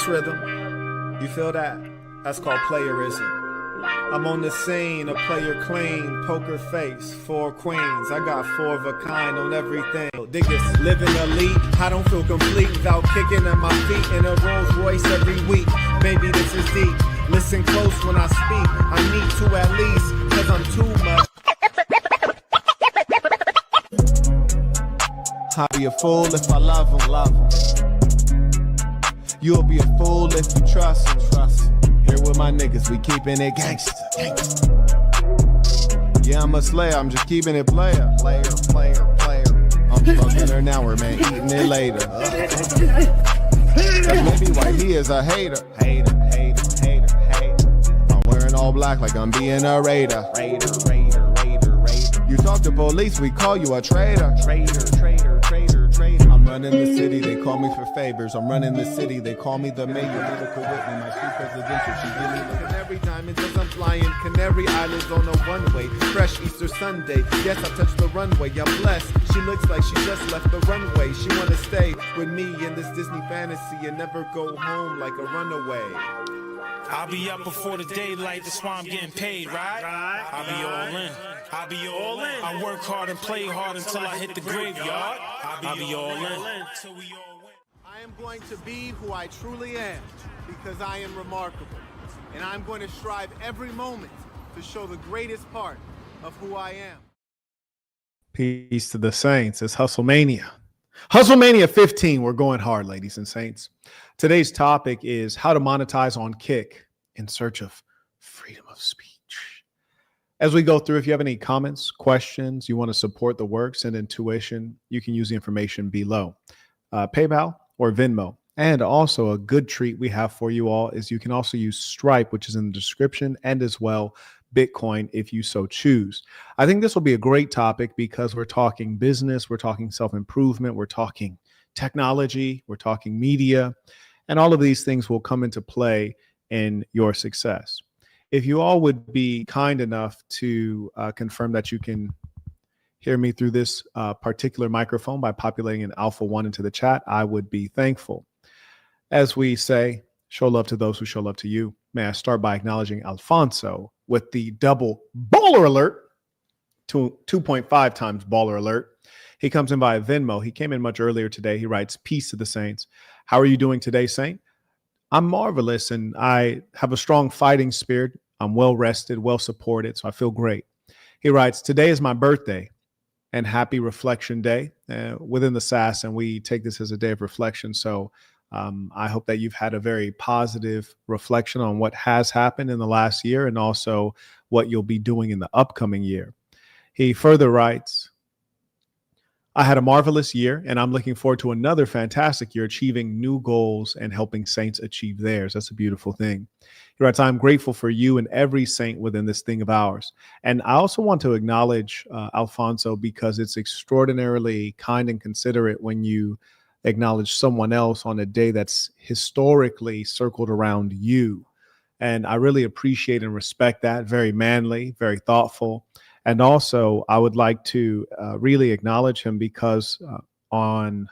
rhythm. You feel that? That's called playerism. I'm on the scene, a player clean, poker face, 4 queens. I got 4 of a kind on everything. Diggers living elite, I don't feel complete without kicking at my feet in a Rolls Royce every week. Maybe this is deep. Listen close when I speak. I need to at least, cause I'm too much. I'll be a fool if I love him. You'll be a fool if you trust him. Here with my niggas, we keeping it gangsta. Yeah, I'm a slayer, I'm just keeping it player. I'm fucking her now, we're man eating it later. That's maybe why he is a hater. I'm wearing all black like I'm being a raider. You talk to police, we call you a traitor. I'm running the city, they call me for favors. I'm running the city, they call me the mayor. Lyrical Whitney, my sweet presidential. She give me the canary diamonds as I'm flying Canary Islands on a one-way. Fresh Easter Sunday, yes, I touched the runway. I'm blessed, she looks like she just left the runway. She wanna stay with me in this Disney fantasy and never go home like a runaway. I'll be up before the daylight, that's why I'm getting paid, right? I'll be all in. I work hard and play hard until I hit the graveyard. I'll be all in. I am going to be who I truly am because I am remarkable. And I'm going to strive every moment to show the greatest part of who I am. Peace to the Saints. It's Hustlemania. Hustlemania 15. We're going hard, ladies and saints. Today's topic is how to monetize on Kick in search of freedom of speech. As we go through, if you have any comments, questions, you want to support the work, send in tuition, you can use the information below. PayPal or Venmo. And also a good treat we have for you all is you can also use Stripe, which is in the description, and as well Bitcoin if you so choose. I think this will be a great topic because we're talking business, we're talking self-improvement, we're talking technology, we're talking media, and all of these things will come into play in your success. If you all would be kind enough to confirm that you can hear me through this particular microphone by populating an Alpha 1 into the chat, I would be thankful. As we say, show love to those who show love to you. May I start by acknowledging Alfonso with the double baller alert, 2.5 times baller alert. He comes in via Venmo. He came in much earlier today. He writes, peace to the saints. How are you doing today, Saint? I'm marvelous and I have a strong fighting spirit. I'm well rested, well supported, so I feel great. He writes, today is my birthday and happy reflection day within the SAS, and we take this as a day of reflection. So I hope that you've had a very positive reflection on what has happened in the last year and also what you'll be doing in the upcoming year. He further writes, I had a marvelous year and I'm looking forward to another fantastic year achieving new goals and helping saints achieve theirs. That's a beautiful thing. He writes, I'm grateful for you and every saint within this thing of ours. And I also want to acknowledge Alfonso because it's extraordinarily kind and considerate when you acknowledge someone else on a day that's historically circled around you. And I really appreciate and respect that. Very manly, very thoughtful. And also, I would like to really acknowledge him because on,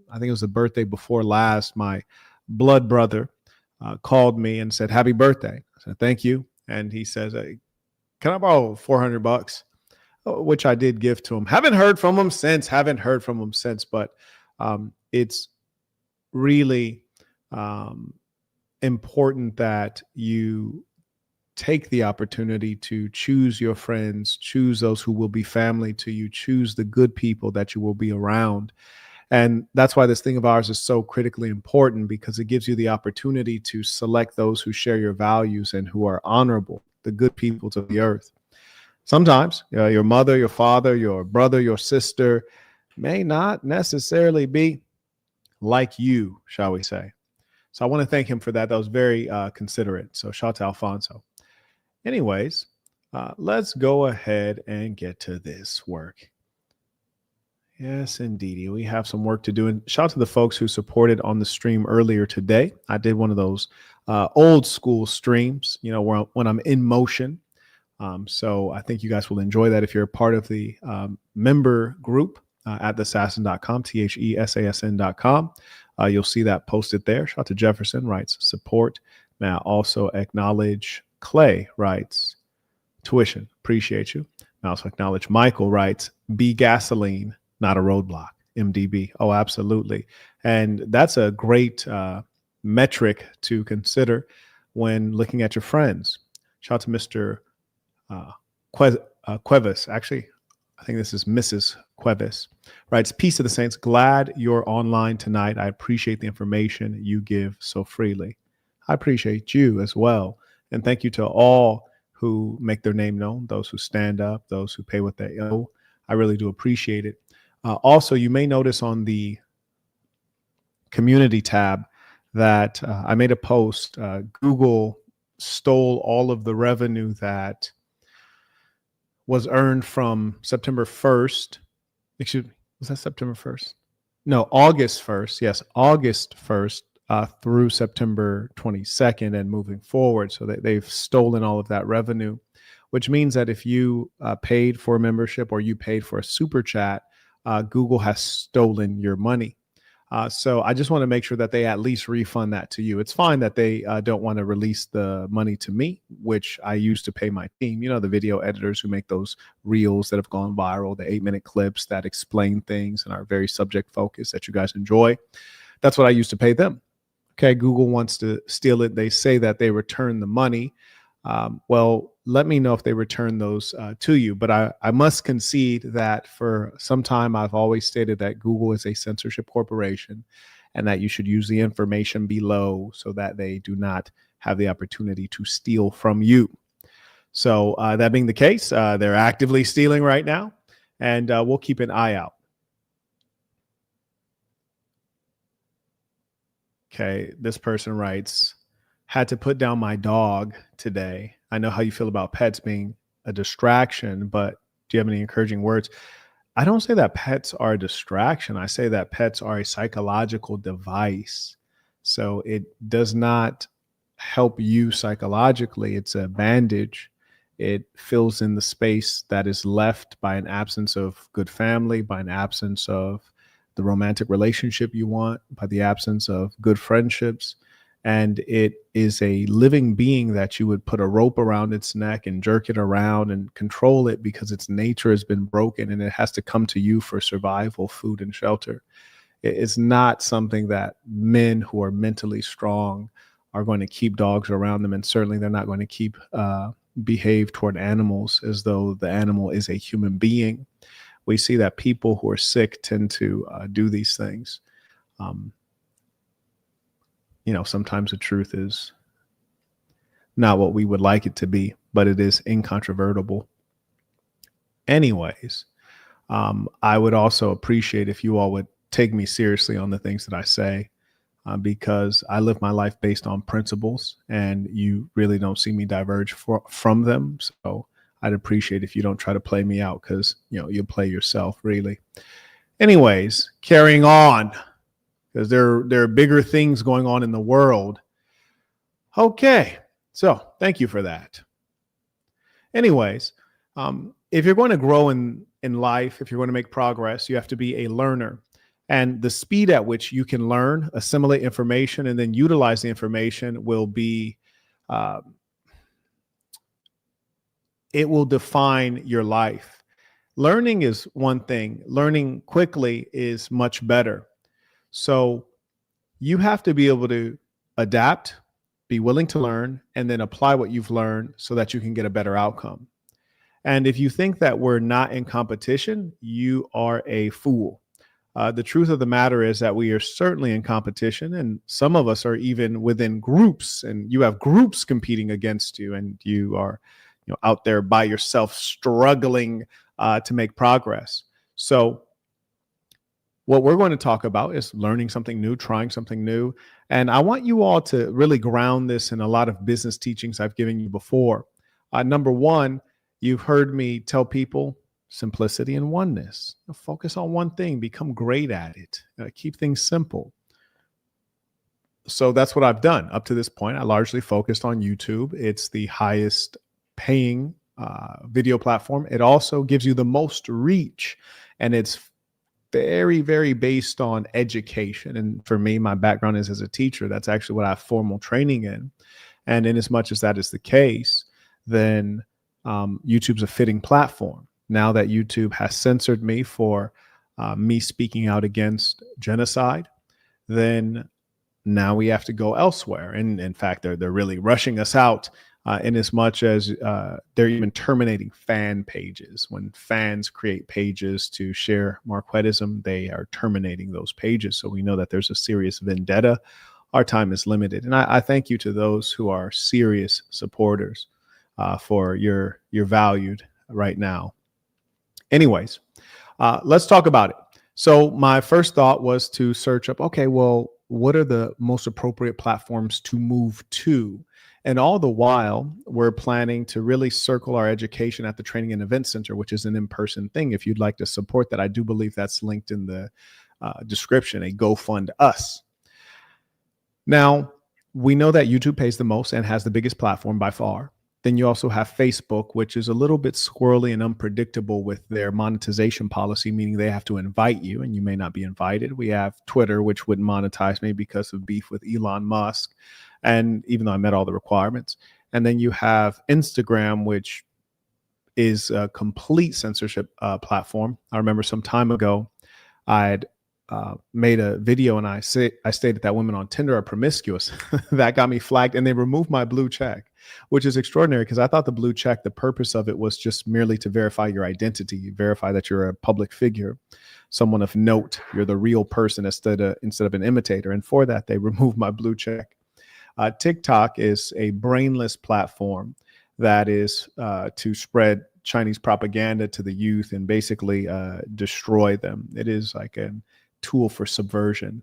I think it was the birthday before last, my blood brother called me and said, happy birthday. I said, thank you. And he says, hey, can I borrow $400? Which I did give to him. Haven't heard from him since, but it's really important that you take the opportunity to choose your friends, choose those who will be family to you, choose the good people that you will be around. And that's why this thing of ours is so critically important, because it gives you the opportunity to select those who share your values and who are honorable, the good people to the earth. Sometimes your mother, your father, your brother, your sister may not necessarily be like you, shall we say. So I want to thank him for that. That was very considerate. So shout out to Alfonso. Anyways, let's go ahead and get to this work. Yes, indeed. We have some work to do. And shout out to the folks who supported on the stream earlier today. I did one of those old school streams, when I'm in motion. So I think you guys will enjoy that if you're a part of the member group. at theassassin.com, THESASN.com. You'll see that posted there. Shout out to Jefferson, writes support. Now also acknowledge Clay, writes tuition. Appreciate you. Now also acknowledge Michael, writes be gasoline, not a roadblock. MDB. Oh, absolutely. And that's a great metric to consider when looking at your friends. Shout out to Mr. Cuevas. Actually, I think this is Mrs. Cuevas. Writes, peace to the saints. Glad you're online tonight. I appreciate the information you give so freely. I appreciate you as well. And thank you to all who make their name known, those who stand up, those who pay what they owe. I really do appreciate it. Also, you may notice on the community tab that I made a post. Google stole all of the revenue that was earned from September 1st. Excuse me, was that September 1st? No, August 1st. Yes, August 1st through September 22nd and moving forward. So they've stolen all of that revenue, which means that if you paid for a membership or you paid for a super chat, Google has stolen your money. So I just want to make sure that they at least refund that to you. It's fine that they don't want to release the money to me, which I use to pay my team. You know, the video editors who make those reels that have gone viral, the 8-minute clips that explain things and are very subject focused that you guys enjoy. That's what I use to pay them. Okay, Google wants to steal it. They say that they return the money. Well, let me know if they return those to you. But I must concede that for some time, I've always stated that Google is a censorship corporation and that you should use the information below so that they do not have the opportunity to steal from you. So that being the case, they're actively stealing right now, and we'll keep an eye out. Okay, this person writes, had to put down my dog today. I know how you feel about pets being a distraction, but do you have any encouraging words? I don't say that pets are a distraction. I say that pets are a psychological device. So it does not help you psychologically. It's a bandage. It fills in the space that is left by an absence of good family, by an absence of the romantic relationship you want, by the absence of good friendships. And it is a living being that you would put a rope around its neck and jerk it around and control it because its nature has been broken and it has to come to you for survival, food, and shelter. It's not something that men who are mentally strong are going to keep dogs around them. And certainly they're not going to keep behave toward animals as though the animal is a human being. We see that people who are sick tend to do these things. You know, sometimes the truth is not what we would like it to be, but it is incontrovertible. Anyways, I would also appreciate if you all would take me seriously on the things that I say, because I live my life based on principles and you really don't see me diverge from them. So I'd appreciate if you don't try to play me out because, you know, you'll play yourself really. Anyways, carrying on, because there are bigger things going on in the world. Okay, so thank you for that. Anyways, if you're going to grow in life, if you're going to make progress, you have to be a learner. And the speed at which you can learn, assimilate information, and then utilize the information will be, it will define your life. Learning is one thing. Learning quickly is much better. So you have to be able to adapt, be willing to learn, and then apply what you've learned so that you can get a better outcome. And if you think that we're not in competition, you are a fool. The truth of the matter is that we are certainly in competition, and some of us are even within groups, and you have groups competing against you, and you are, you know, out there by yourself struggling to make progress. So what we're going to talk about is learning something new, trying something new. And I want you all to really ground this in a lot of business teachings I've given you before. Number one, you've heard me tell people simplicity and oneness. Focus on one thing, become great at it, keep things simple. So that's what I've done up to this point. I largely focused on YouTube. It's the highest paying video platform. It also gives you the most reach, and it's very, very based on education. And for me, my background is as a teacher. That's actually what I have formal training in. And in as much as that is the case, then YouTube's a fitting platform. Now that YouTube has censored me for me speaking out against genocide, then now we have to go elsewhere. And in fact, they're really rushing us out in as much as they're even terminating fan pages. When fans create pages to share Marquettism, they are terminating those pages. So we know that there's a serious vendetta. Our time is limited. And I thank you to those who are serious supporters for your valued right now. Anyways, let's talk about it. So my first thought was to search up, okay, well, what are the most appropriate platforms to move to? And all the while, we're planning to really circle our education at the Training and Event Center, which is an in-person thing. If you'd like to support that, I do believe that's linked in the description, a GoFund Us. Now, we know that YouTube pays the most and has the biggest platform by far. Then you also have Facebook, which is a little bit squirrely and unpredictable with their monetization policy, meaning they have to invite you and you may not be invited. We have Twitter, which wouldn't monetize me because of beef with Elon Musk. And even though I met all the requirements. And then you have Instagram, which is a complete censorship platform. I remember some time ago, I'd made a video and I stated that women on Tinder are promiscuous. That got me flagged and they removed my blue check, which is extraordinary because I thought the blue check, the purpose of it was just merely to verify your identity, verify that you're a public figure, someone of note, you're the real person instead of an imitator. And for that, they removed my blue check. TikTok is a brainless platform that is to spread Chinese propaganda to the youth and basically destroy them. It is like a tool for subversion.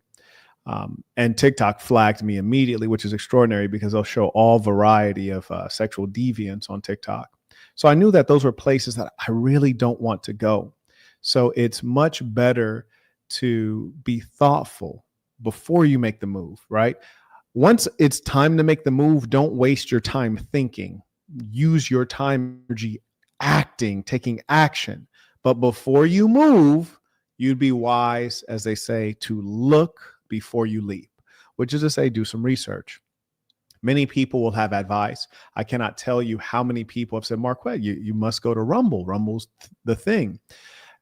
And TikTok flagged me immediately, which is extraordinary because they'll show all variety of sexual deviance on TikTok. So I knew that those were places that I really don't want to go. So it's much better to be thoughtful before you make the move, right? Once it's time to make the move, don't waste your time thinking. Use your time, energy, acting, taking action. But before you move, you'd be wise, as they say, to look before you leap, which is to say, do some research. Many people will have advice. I cannot tell you how many people have said, Marquette, you must go to Rumble. Rumble's the thing.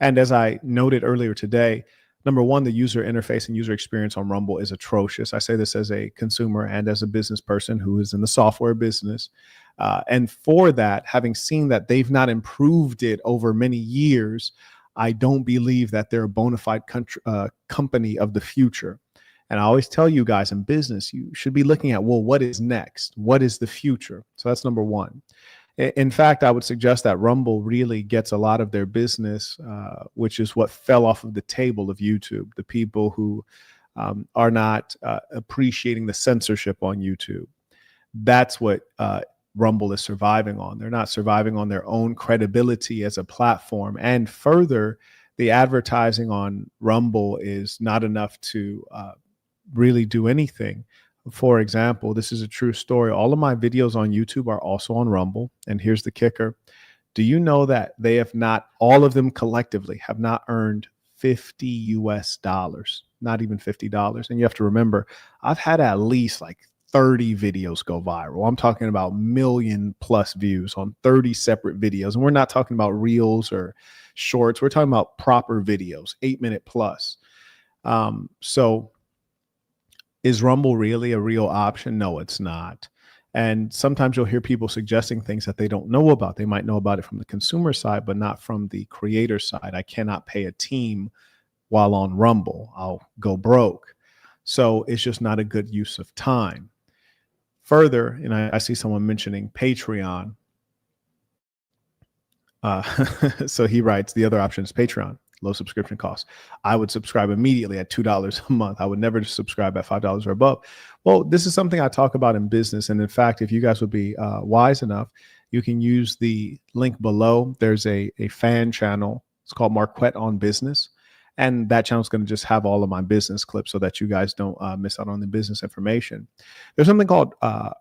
And as I noted earlier today, number one, the user interface and user experience on Rumble is atrocious. I say this as a consumer and as a business person who is in the software business. And for that, having seen that they've not improved it over many years, I don't believe that they're a bona fide company of the future. And I always tell you guys in business, you should be looking at, well, what is next? What is the future? So that's number one. In fact, I would suggest that Rumble really gets a lot of their business, which is what fell off of the table of YouTube, the people who are not appreciating the censorship on YouTube. That's what Rumble is surviving on. They're not surviving on their own credibility as a platform. And further, the advertising on Rumble is not enough to really do anything. For example, this is a true story. All of my videos on YouTube are also on Rumble. And here's the kicker. Do you know that they have not, all of them collectively have not earned $50 US, not even $50. And you have to remember, I've had at least like 30 videos go viral. I'm talking about million plus views on 30 separate videos. And we're not talking about reels or shorts. We're talking about proper videos, 8-minute plus. So is Rumble really a real option? No, it's not. And sometimes you'll hear people suggesting things that they don't know about. They might know about it from the consumer side, but not from the creator side. I cannot pay a team while on Rumble. I'll go broke. So it's just not a good use of time. Further, and I see someone mentioning Patreon. So he writes, the other option is Patreon. Low subscription costs. I would subscribe immediately at $2 a month. I would never subscribe at $5 or above. Well, this is something I talk about in business. And in fact, if you guys would be wise enough, you can use the link below. There's a fan channel. It's called Marquette on Business. And that channel is going to just have all of my business clips so that you guys don't miss out on the business information. There's something called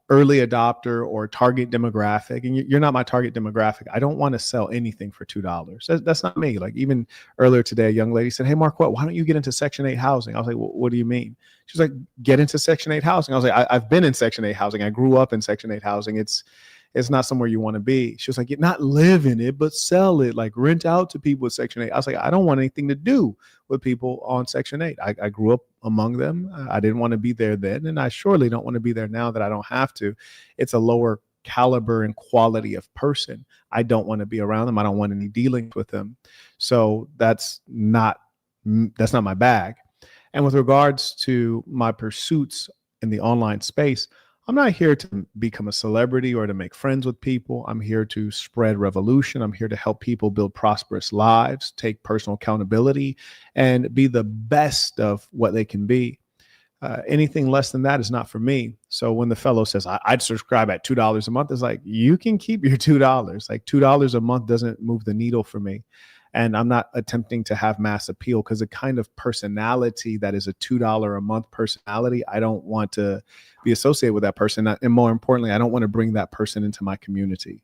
early adopter or target demographic. And you're not my target demographic. I don't want to sell anything for $2. That's not me. Like even earlier today, a young lady said, "Hey, Mark, why don't you get into Section 8 housing?" I was like, well, "What do you mean?" She's like, "Get into Section 8 housing." I was like, I've been in Section 8 housing. I grew up in Section 8 housing. It's not somewhere you want to be. She was like, not live in it, but sell it, like rent out to people with Section 8. I was like, I don't want anything to do with people on Section 8. I grew up among them. I didn't want to be there then, and I surely don't want to be there now that I don't have to. It's a lower caliber and quality of person. I don't want to be around them. I don't want any dealings with them. So that's not my bag. And with regards to my pursuits in the online space, I'm not here to become a celebrity or to make friends with people. I'm here to spread revolution. I'm here to help people build prosperous lives, take personal accountability, and be the best of what they can be. Anything less than that is not for me. So when the fellow says, I'd subscribe at $2 a month, it's like, you can keep your $2. Like $2 a month doesn't move the needle for me. And I'm not attempting to have mass appeal, because the kind of personality that is a $2 a month personality, I don't want to be associated with that person. And more importantly, I don't want to bring that person into my community.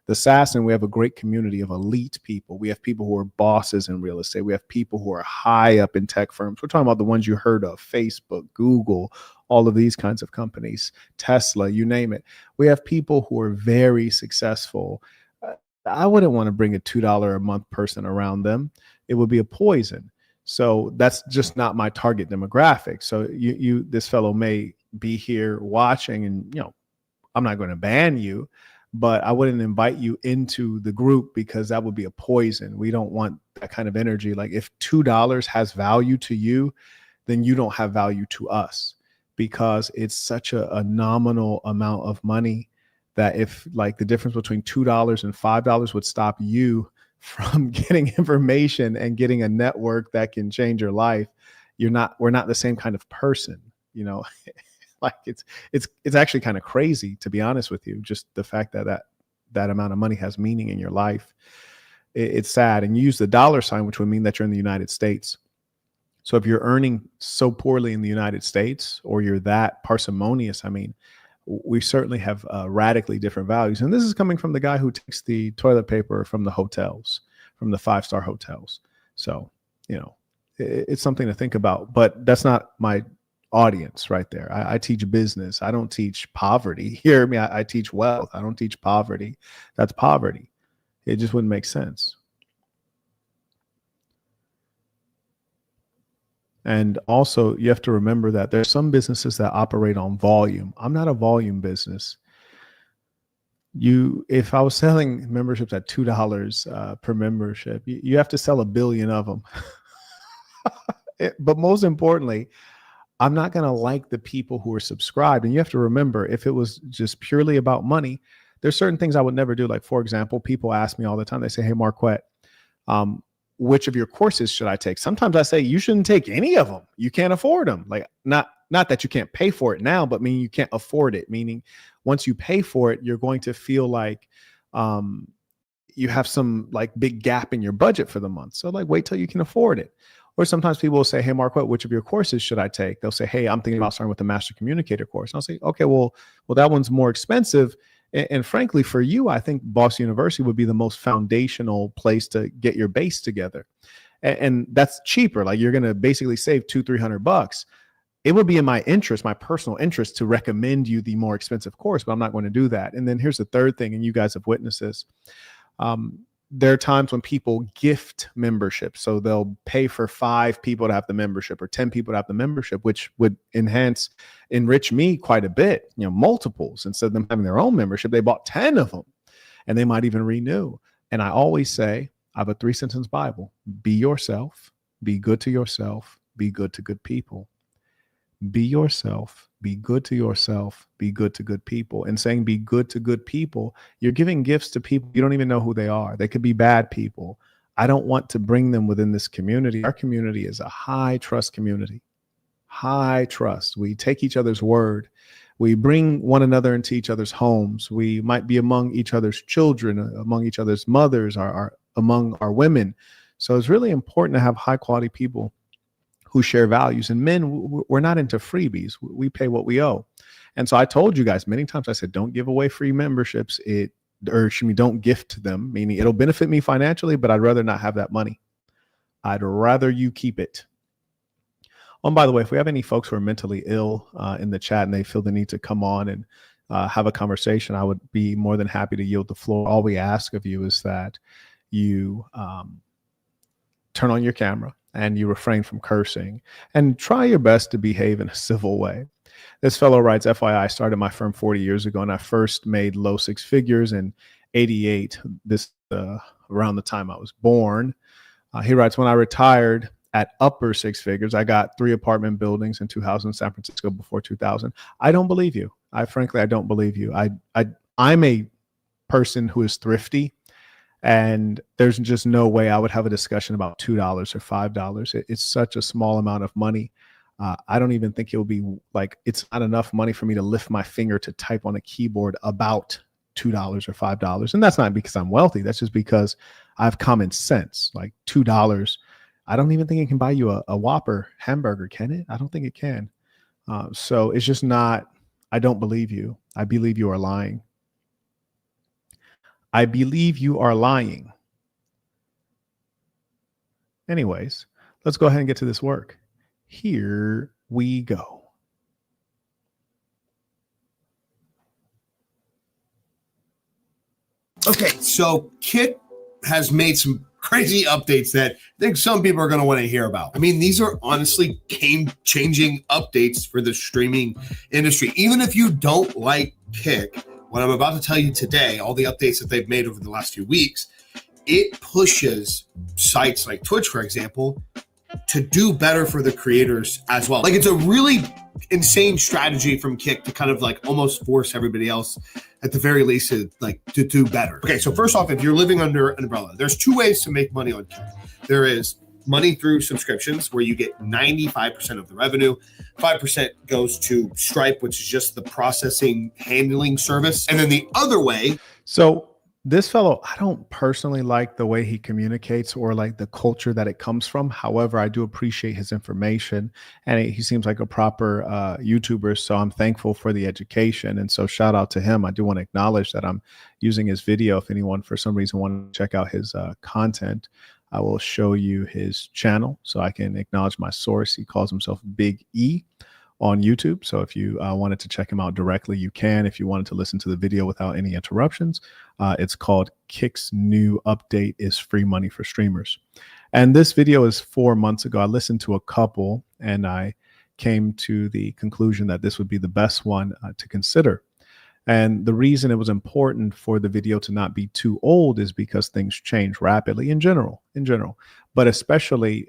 The Assassin, we have a great community of elite people. We have people who are bosses in real estate. We have people who are high up in tech firms. We're talking about the ones you heard of: Facebook, Google, all of these kinds of companies, Tesla, you name it. We have people who are very successful. I wouldn't want to bring a $2 a month person around them. It would be a poison. So that's just not my target demographic. So this fellow may be here watching, and I'm not going to ban you, but I wouldn't invite you into the group, because that would be a poison. We don't want that kind of energy. Like if $2 has value to you, then you don't have value to us, because it's such a nominal amount of money that if like the difference between $2 and $5 would stop you from getting information and getting a network that can change your life, we're not the same kind of person, like it's actually kind of crazy, to be honest with you. Just the fact that amount of money has meaning in your life. It's sad. And you use the dollar sign, which would mean that you're in the United States. So if you're earning so poorly in the United States, or you're that parsimonious, we certainly have radically different values. And this is coming from the guy who takes the toilet paper from the hotels, from the 5-star hotels. So, it's something to think about, but that's not my audience right there. I teach business. I don't teach poverty. Hear me? I teach wealth. I don't teach poverty. That's poverty. It just wouldn't make sense. And also, you have to remember that there's some businesses that operate on volume. I'm not a volume business. If I was selling memberships at $2 per membership, you have to sell 1 billion of them. But most importantly, I'm not going to like the people who are subscribed. And you have to remember, if it was just purely about money, there's certain things I would never do. Like, for example, people ask me all the time, they say, "Hey, Marquette, which of your courses should I take?" Sometimes I say, you shouldn't take any of them. You can't afford them. Like, not that you can't pay for it now, but meaning you can't afford it. Meaning once you pay for it, you're going to feel like you have some like big gap in your budget for the month. So like, wait till you can afford it. Or sometimes people will say, "Hey, Marquette, which of your courses should I take?" They'll say, "Hey, I'm thinking about starting with the Master Communicator course." And I'll say, "Okay, well, that one's more expensive. And frankly, for you, I think Boston University would be the most foundational place to get your base together. And that's cheaper. Like, you're going to basically save $200-300. It would be in my interest, my personal interest, to recommend you the more expensive course, but I'm not going to do that." And then here's the third thing, and you guys have witnessed this. There are times when people gift memberships. So they'll pay for 5 people to have the membership, or 10 people to have the membership, which would enrich me quite a bit, multiples. Instead of them having their own membership, they bought 10 of them, and they might even renew. And I always say, I have a 3-sentence Bible: be yourself, be good to yourself, be good to good people. Be yourself, be good to yourself, be good to good people. And saying be good to good people, you're giving gifts to people you don't even know who they are. They could be bad people. I don't want to bring them within this community. Our community is a high trust community. High trust. We take each other's word. We bring one another into each other's homes. We might be among each other's children, among each other's mothers, among our women. So it's really important to have high quality people who share values. And men, we're not into freebies. We pay what we owe. And so I told you guys many times, I said, don't give away free memberships. Don't gift them, meaning it'll benefit me financially, but I'd rather not have that money. I'd rather you keep it. Oh, and by the way, if we have any folks who are mentally ill in the chat and they feel the need to come on and have a conversation, I would be more than happy to yield the floor. All we ask of you is that you turn on your camera and you refrain from cursing and try your best to behave in a civil way. This fellow writes, FYI, I started my firm 40 years ago and I first made low six figures in 88, around the time I was born. He writes, when I retired at upper six figures, I got 3 apartment buildings and 2 houses in San Francisco before 2000. I don't believe you. I don't believe you. I'm a person who is thrifty, and there's just no way I would have a discussion about $2 or $5. It's such a small amount of money. I don't even think it'll be like, it's not enough money for me to lift my finger to type on a keyboard about $2 or $5. And that's not because I'm wealthy. That's just because I have common sense. Like $2, I don't even think it can buy you a Whopper hamburger, can it? I don't think it can. So it's just not, I don't believe you. I believe you are lying. I believe you are lying. Anyways, let's go ahead and get to this work. Here we go. Okay, so Kit has made some crazy updates that I think some people are going to want to hear about. I mean, these are honestly game-changing updates for the streaming industry. Even if you don't like Kick, what I'm about to tell you today, all the updates that they've made over the last few weeks, it pushes sites like Twitch, for example, to do better for the creators as well. Like, it's a really insane strategy from Kick to kind of like almost force everybody else at the very least to do better. Okay, so first off, if you're living under an umbrella, there's 2 ways to make money on Kick. There is money through subscriptions where you get 95% of the revenue. 5% goes to Stripe, which is just the processing handling service. And then the other way. So this fellow, I don't personally like the way he communicates or like the culture that it comes from. However, I do appreciate his information, and he seems like a proper YouTuber. So I'm thankful for the education. And so shout out to him. I do want to acknowledge that I'm using his video. If anyone for some reason want to check out his content, I will show you his channel so I can acknowledge my source. He calls himself Big E on YouTube. So if you wanted to check him out directly, you can. If you wanted to listen to the video without any interruptions, it's called Kick's New Update is Free Money for Streamers. And this video is 4 months ago. I listened to a couple and I came to the conclusion that this would be the best one to consider. And the reason it was important for the video to not be too old is because things change rapidly in general, but especially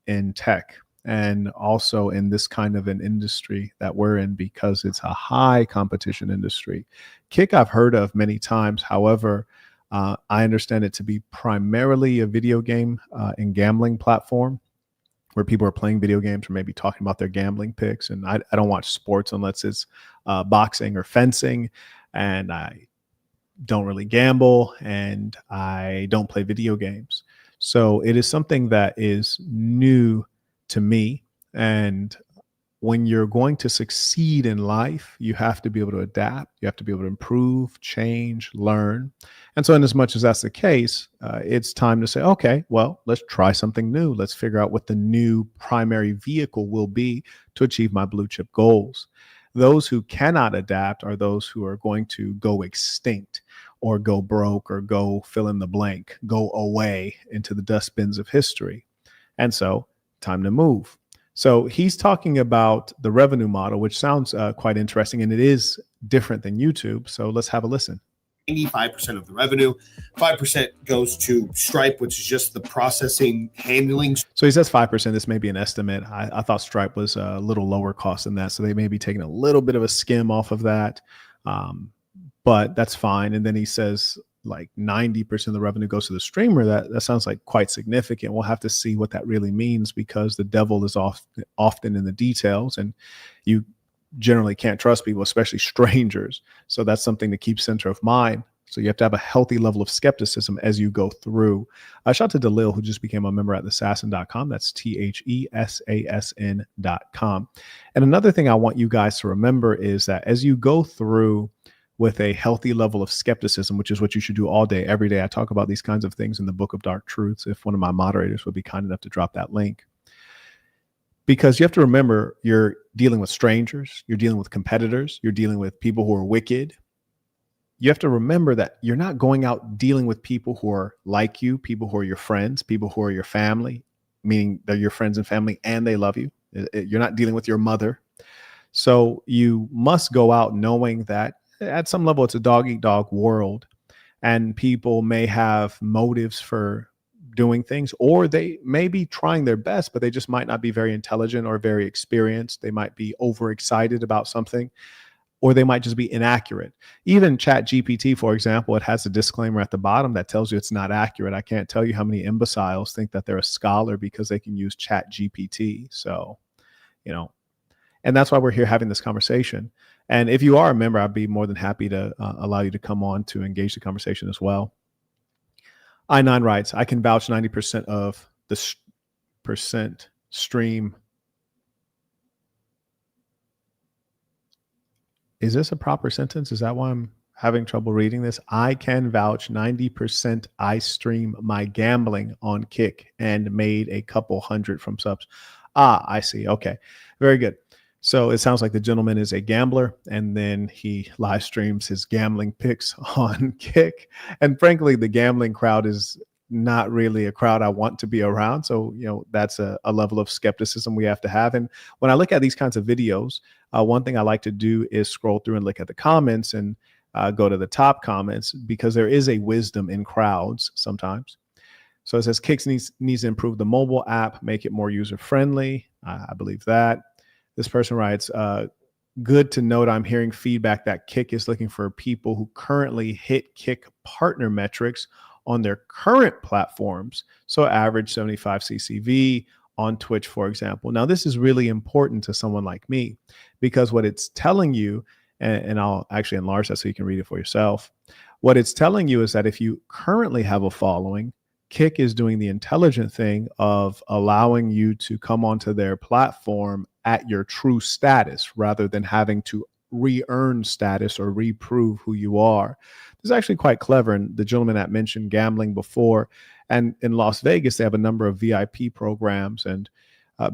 in tech. And also in this kind of an industry that we're in, because it's a high competition industry. Kick I've heard of many times. However, I understand it to be primarily a video game and gambling platform where people are playing video games or maybe talking about their gambling picks. And I don't watch sports unless it's boxing or fencing. And I don't really gamble and I don't play video games. So it is something that is new to me. And when you're going to succeed in life, you have to be able to adapt. You have to be able to improve, change, learn. And so in as much as that's the case, it's time to say, okay, well, let's try something new. Let's figure out what the new primary vehicle will be to achieve my blue chip goals. Those who cannot adapt are those who are going to go extinct or go broke or go fill in the blank, go away into the dustbins of history. And so time to move. So he's talking about the revenue model, which sounds quite interesting, and it is different than YouTube. So let's have a listen. 85% of the revenue, 5% goes to Stripe, which is just the processing handling. So he says 5%. This may be an estimate. I thought Stripe was a little lower cost than that. So they may be taking a little bit of a skim off of that. But that's fine. And then he says like 90% of the revenue goes to the streamer. That sounds like quite significant. We'll have to see what that really means, because the devil is often in the details, and you generally can't trust people, especially strangers. So that's something to keep center of mind. So you have to have a healthy level of skepticism as you go through. Shout out to Dalil, who just became a member at thesassin.com. That's THESASN.com. And another thing I want you guys to remember is that as you go through with a healthy level of skepticism, which is what you should do all day, every day. I talk about these kinds of things in the Book of Dark Truths, if one of my moderators would be kind enough to drop that link. Because you have to remember, you're dealing with strangers, you're dealing with competitors, you're dealing with people who are wicked. You have to remember that you're not going out dealing with people who are like you, people who are your friends, people who are your family, meaning they're your friends and family and they love you. You're not dealing with your mother. So you must go out knowing that at some level it's a dog-eat-dog world, and people may have motives for doing things, or they may be trying their best, but they just might not be very intelligent or very experienced. They might be overexcited about something, or they might just be inaccurate. Even ChatGPT, for example, it has a disclaimer at the bottom that tells you it's not accurate. I can't tell you how many imbeciles think that they're a scholar because they can use ChatGPT. So, and that's why we're here having this conversation. And if you are a member, I'd be more than happy to allow you to come on to engage the conversation as well. I9 writes, I can vouch 90% of the percent stream. Is this a proper sentence? Is that why I'm having trouble reading this? I can vouch 90% I stream my gambling on Kick and made a couple hundred from subs. I see. Okay. Very good. So it sounds like the gentleman is a gambler, and then he live streams his gambling picks on Kick. And frankly, the gambling crowd is not really a crowd I want to be around. So, that's a level of skepticism we have to have. And when I look at these kinds of videos, one thing I like to do is scroll through and look at the comments and go to the top comments, because there is a wisdom in crowds sometimes. So it says Kicks needs to improve the mobile app, make it more user-friendly. I believe that. This person writes, good to note, I'm hearing feedback that Kick is looking for people who currently hit Kick partner metrics on their current platforms. So average 75 CCV on Twitch, for example. Now, this is really important to someone like me, because what it's telling you, and I'll actually enlarge that so you can read it for yourself. What it's telling you is that if you currently have a following, Kick is doing the intelligent thing of allowing you to come onto their platform at your true status rather than having to re-earn status or reprove who you are. This is actually quite clever. And the gentleman that mentioned gambling before, and in Las Vegas, they have a number of VIP programs. And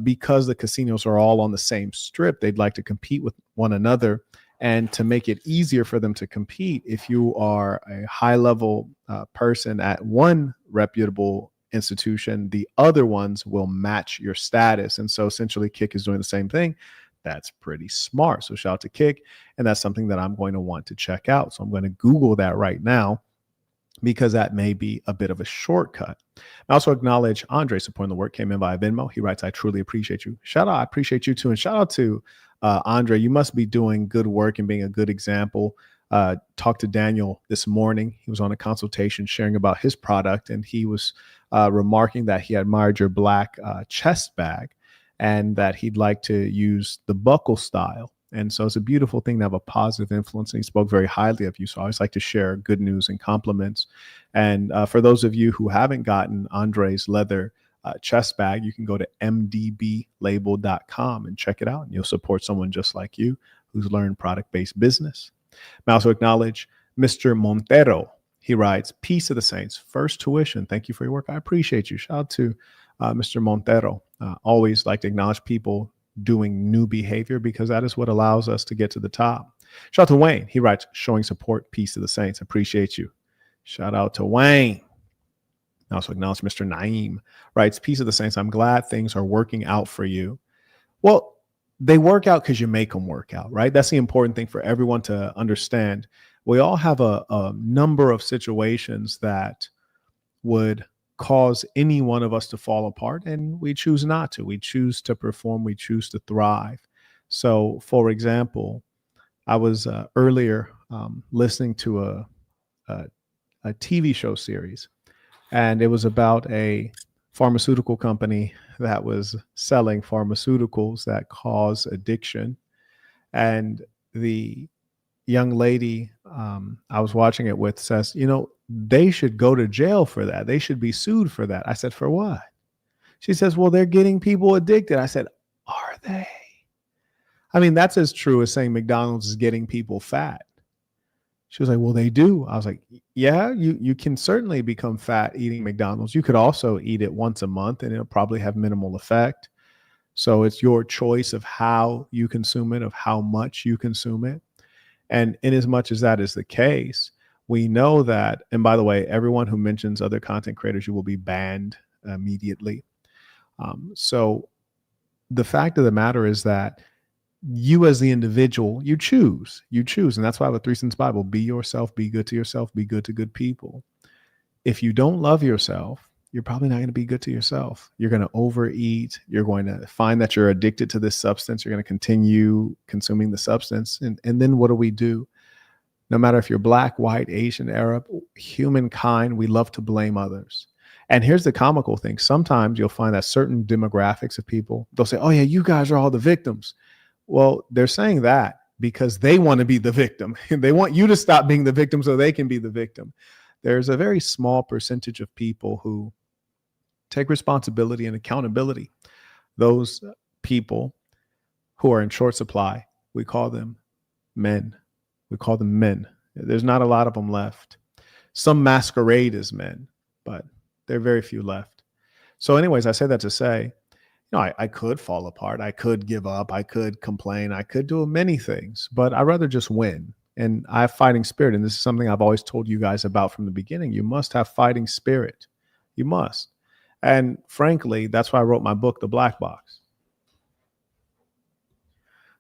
because the casinos are all on the same strip, they'd like to compete with one another. And to make it easier for them to compete, if you are a high-level person at one reputable institution, the other ones will match your status. And so essentially Kick is doing the same thing. That's pretty smart. So shout out to Kick. And that's something that I'm going to want to check out. So I'm going to Google that right now, because that may be a bit of a shortcut. I also acknowledge Andre supporting the work, came in via Venmo. He writes, I truly appreciate you. Shout out, I appreciate you too. And shout out to Andre. You must be doing good work and being a good example. Talked to Daniel this morning. He was on a consultation sharing about his product, and he was remarking that he admired your black chest bag and that he'd like to use the buckle style. And so it's a beautiful thing to have a positive influence. And he spoke very highly of you. So I always like to share good news and compliments. And for those of you who haven't gotten Andre's leather chest bag, you can go to mdblabel.com and check it out. And you'll support someone just like you who's learned product-based business. I also acknowledge Mr. Montero. He writes, peace of the saints, first tuition. Thank you for your work. I appreciate you. Shout out to Mr. Montero. Always like to acknowledge people doing new behavior, because that is what allows us to get to the top. Shout out to Wayne. He writes, showing support, peace to the saints. Appreciate you. Shout out to Wayne. I also acknowledge Mr. Naeem. Writes, peace of the saints. I'm glad things are working out for you. Well, they work out because you make them work out, right? That's the important thing for everyone to understand. We all have a number of situations that would cause any one of us to fall apart, and we choose not to. We choose to perform. We choose to thrive. So, for example, I was earlier listening to a TV show series, and it was about a pharmaceutical company that was selling pharmaceuticals that cause addiction. And the young lady I was watching it with says, they should go to jail for that. They should be sued for that. I said, for what? She says, well, they're getting people addicted. I said, are they? I mean, that's as true as saying McDonald's is getting people fat. She was like, well, they do. I was like, yeah, you can certainly become fat eating McDonald's. You could also eat it once a month and it'll probably have minimal effect. So it's your choice of how you consume it, of how much you consume it. And in as much as that is the case, we know that, and by the way, everyone who mentions other content creators, you will be banned immediately. So the fact of the matter is that you as the individual, you choose. And that's why I have a 3 Cents Bible. Be yourself, be good to yourself, be good to good people. If you don't love yourself, you're probably not going to be good to yourself. You're going to overeat. You're going to find that you're addicted to this substance. You're going to continue consuming the substance. And then what do? No matter if you're black, white, Asian, Arab, humankind, we love to blame others. And here's the comical thing. Sometimes you'll find that certain demographics of people, they'll say, oh yeah, you guys are all the victims. Well, they're saying that because they want to be the victim. They want you to stop being the victim so they can be the victim. There's a very small percentage of people who take responsibility and accountability. Those people who are in short supply, we call them men. There's not a lot of them left. Some masquerade as men, but there are very few left. So anyways, I say that to say, I could fall apart. I could give up. I could complain. I could do many things, but I'd rather just win. And I have fighting spirit. And this is something I've always told you guys about from the beginning. You must have fighting spirit. You must. And frankly, that's why I wrote my book, The Black Box.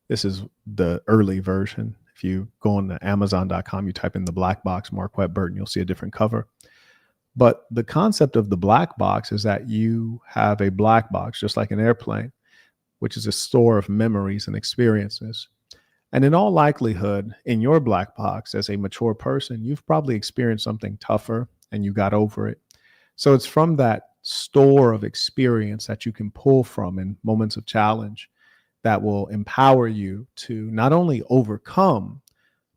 This is the early version. If you go on to Amazon.com, you type in The Black Box, Marquette Burton, you'll see a different cover. But the concept of the black box is that you have a black box, just like an airplane, which is a store of memories and experiences. And in all likelihood, in your black box, as a mature person, you've probably experienced something tougher and you got over it. So it's from that store of experience that you can pull from in moments of challenge that will empower you to not only overcome,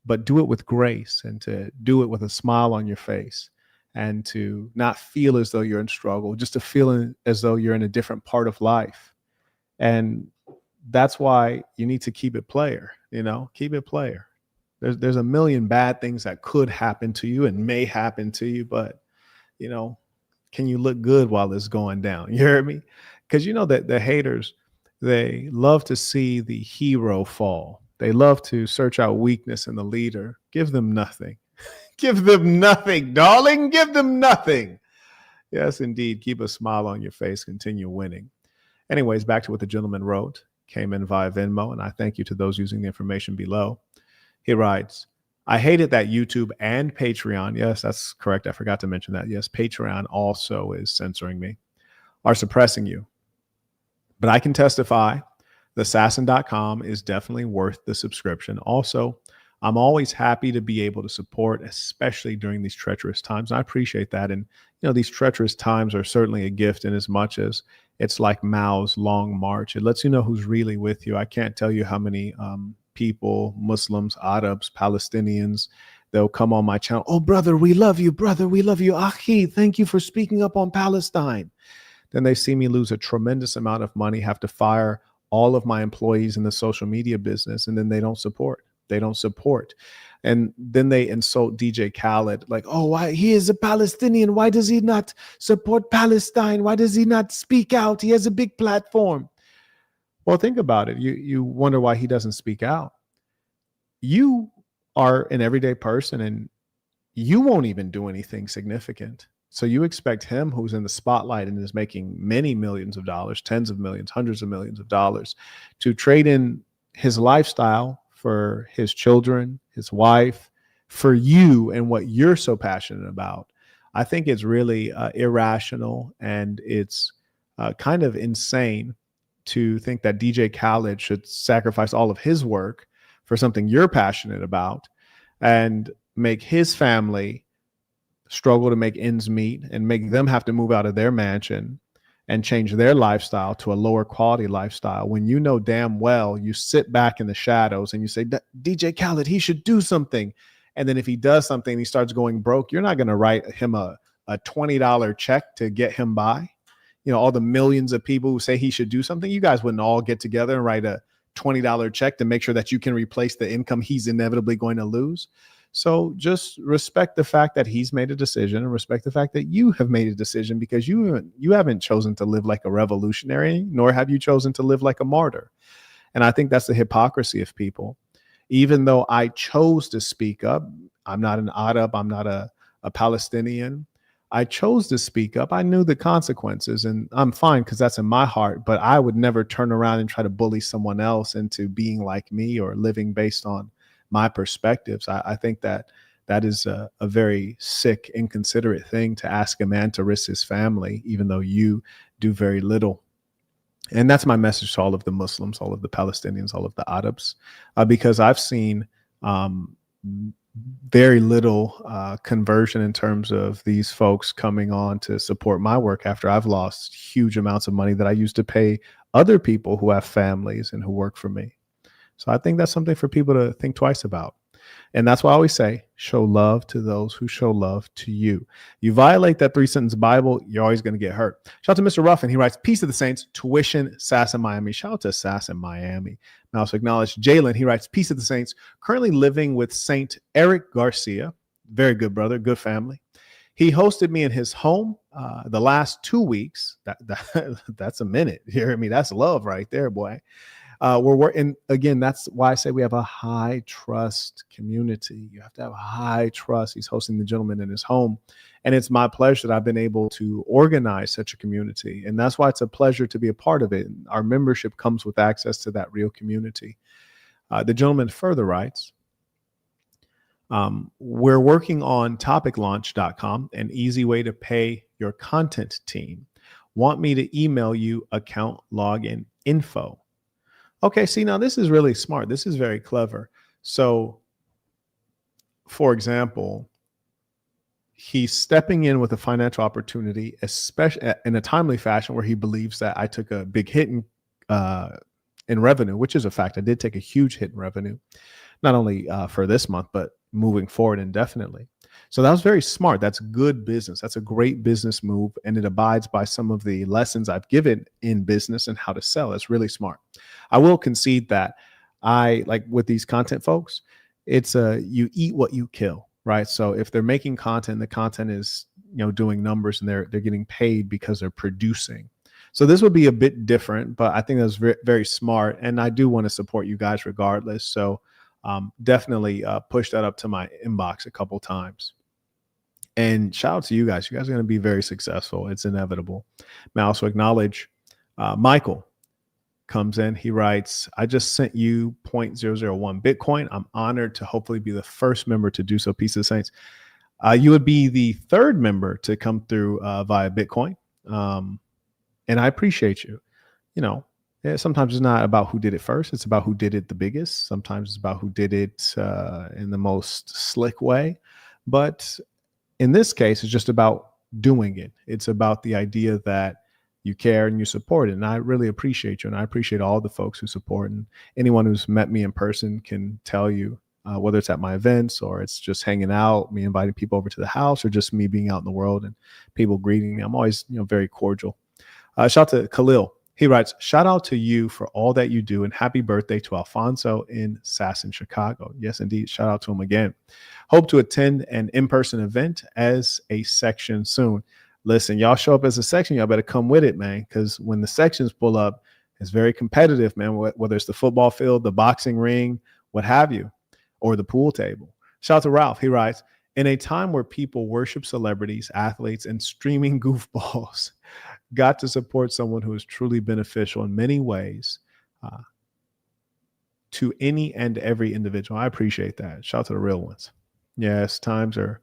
but do it with grace and to do it with a smile on your face. And to not feel as though you're in struggle, just to feel as though you're in a different part of life. And that's why you need to keep it player, keep it player. There's a million bad things that could happen to you and may happen to you, but, can you look good while it's going down? You hear me? Because that the haters, they love to see the hero fall. They love to search out weakness in the leader. Give them nothing. Give them nothing, darling. Give them nothing. Yes, indeed. Keep a smile on your face. Continue winning. Anyways, back to what the gentleman wrote. Came in via Venmo, and I thank you to those using the information below. He writes, I hate it that YouTube and Patreon, yes, that's correct. I forgot to mention that. Yes, Patreon also is censoring me, are suppressing you. But I can testify the Assassin.com is definitely worth the subscription. Also, I'm always happy to be able to support, especially during these treacherous times. And I appreciate that. And, these treacherous times are certainly a gift in as much as it's like Mao's long march. It lets you know who's really with you. I can't tell you how many people, Muslims, Arabs, Palestinians, they'll come on my channel. Oh, brother, we love you. Brother, we love you. Akhi, thank you for speaking up on Palestine. Then they see me lose a tremendous amount of money, have to fire all of my employees in the social media business, and then they don't support. And then they insult DJ Khaled, like, oh, why he is a Palestinian. Why does he not support Palestine? Why does he not speak out? He has a big platform. Well, think about it. You wonder why he doesn't speak out. You are an everyday person and you won't even do anything significant. So you expect him, who's in the spotlight and is making many millions of dollars, tens of millions, hundreds of millions of dollars, to trade in his lifestyle for his children, his wife, for you and what you're so passionate about. I think it's really irrational, and it's kind of insane to think that DJ Khaled should sacrifice all of his work for something you're passionate about and make his family struggle to make ends meet and make them have to move out of their mansion and change their lifestyle to a lower quality lifestyle, when you know damn well you sit back in the shadows and you say, DJ Khaled, he should do something. And then if he does something, he starts going broke, you're not going to write him a $20 check to get him by. You know, all the millions of people who say he should do something, you guys wouldn't all get together and write a $20 check to make sure that you can replace the income he's inevitably going to lose. So just respect the fact that he's made a decision, and respect the fact that you have made a decision, because you haven't chosen to live like a revolutionary, nor have you chosen to live like a martyr. And I think that's the hypocrisy of people. Even though I chose to speak up, I'm not an Arab, I'm not a Palestinian. I chose to speak up. I knew the consequences, and I'm fine because that's in my heart. But I would never turn around and try to bully someone else into being like me or living based on my perspectives. I think that is a very sick, inconsiderate thing to ask a man to risk his family, even though you do very little. And that's my message to all of the Muslims, all of the Palestinians, all of the Arabs, because I've seen very little conversion in terms of these folks coming on to support my work after I've lost huge amounts of money that I used to pay other people who have families and who work for me. So I think that's something for people to think twice about. And that's why I always say, show love to those who show love to you. You violate that 3-sentence Bible, you're always going to get hurt. Shout out to Mr. Ruffin. He writes, peace to the saints, tuition, Sass in Miami. Shout out to Sass in Miami. I also acknowledge Jalen. He writes, peace to the saints, currently living with Saint Eric Garcia. Very good brother, good family. He hosted me in his home the last 2 weeks. That's a minute. You hear me? That's love right there, boy. We're working again. That's why I say we have a high trust community. You have to have high trust. He's hosting the gentleman in his home, and it's my pleasure that I've been able to organize such a community. And that's why it's a pleasure to be a part of it. Our membership comes with access to that real community. The gentleman further writes, we're working on topiclaunch.com, an easy way to pay your content team. Want me to email you account login info? Okay, see, now this is really smart. This is very clever. So, for example, he's stepping in with a financial opportunity, especially in a timely fashion, where he believes that I took a big hit in revenue, which is a fact. I did take a huge hit in revenue, not only for this month, but moving forward indefinitely. So that was very smart. That's good business. That's a great business move. And it abides by some of the lessons I've given in business and how to sell. That's really smart. I will concede that I, like with these content folks, it's you eat what you kill, right? So if they're making content, the content is, doing numbers, and they're getting paid because they're producing. So this would be a bit different, but I think that's very, very smart. And I do want to support you guys regardless. So definitely push that up to my inbox a couple times. And shout out to you guys. You guys are going to be very successful. It's inevitable. I also acknowledge Michael comes in. He writes, I just sent you 0.001 Bitcoin. I'm honored to hopefully be the first member to do so. Peace of the Saints. You would be the third member to come through via Bitcoin. And I appreciate you. Sometimes it's not about who did it first. It's about who did it the biggest. Sometimes it's about who did it in the most slick way. But in this case, it's just about doing it. It's about the idea that you care and you support it. And I really appreciate you. And I appreciate all the folks who support. And anyone who's met me in person can tell you, whether it's at my events or it's just hanging out, me inviting people over to the house, or just me being out in the world and people greeting me. I'm always, very cordial. Shout out to Khalil. He writes, shout out to you for all that you do, and happy birthday to Alfonso in Sasson, Chicago. Yes, indeed. Shout out to him again. Hope to attend an in-person event as a section soon. Listen, y'all show up as a section, y'all better come with it, man, because when the sections pull up, it's very competitive, man, whether it's the football field, the boxing ring, what have you, or the pool table. Shout out to Ralph. He writes, in a time where people worship celebrities, athletes, and streaming goofballs, got to support someone who is truly beneficial in many ways to any and every individual. I appreciate that. Shout out to the real ones. Yes, times are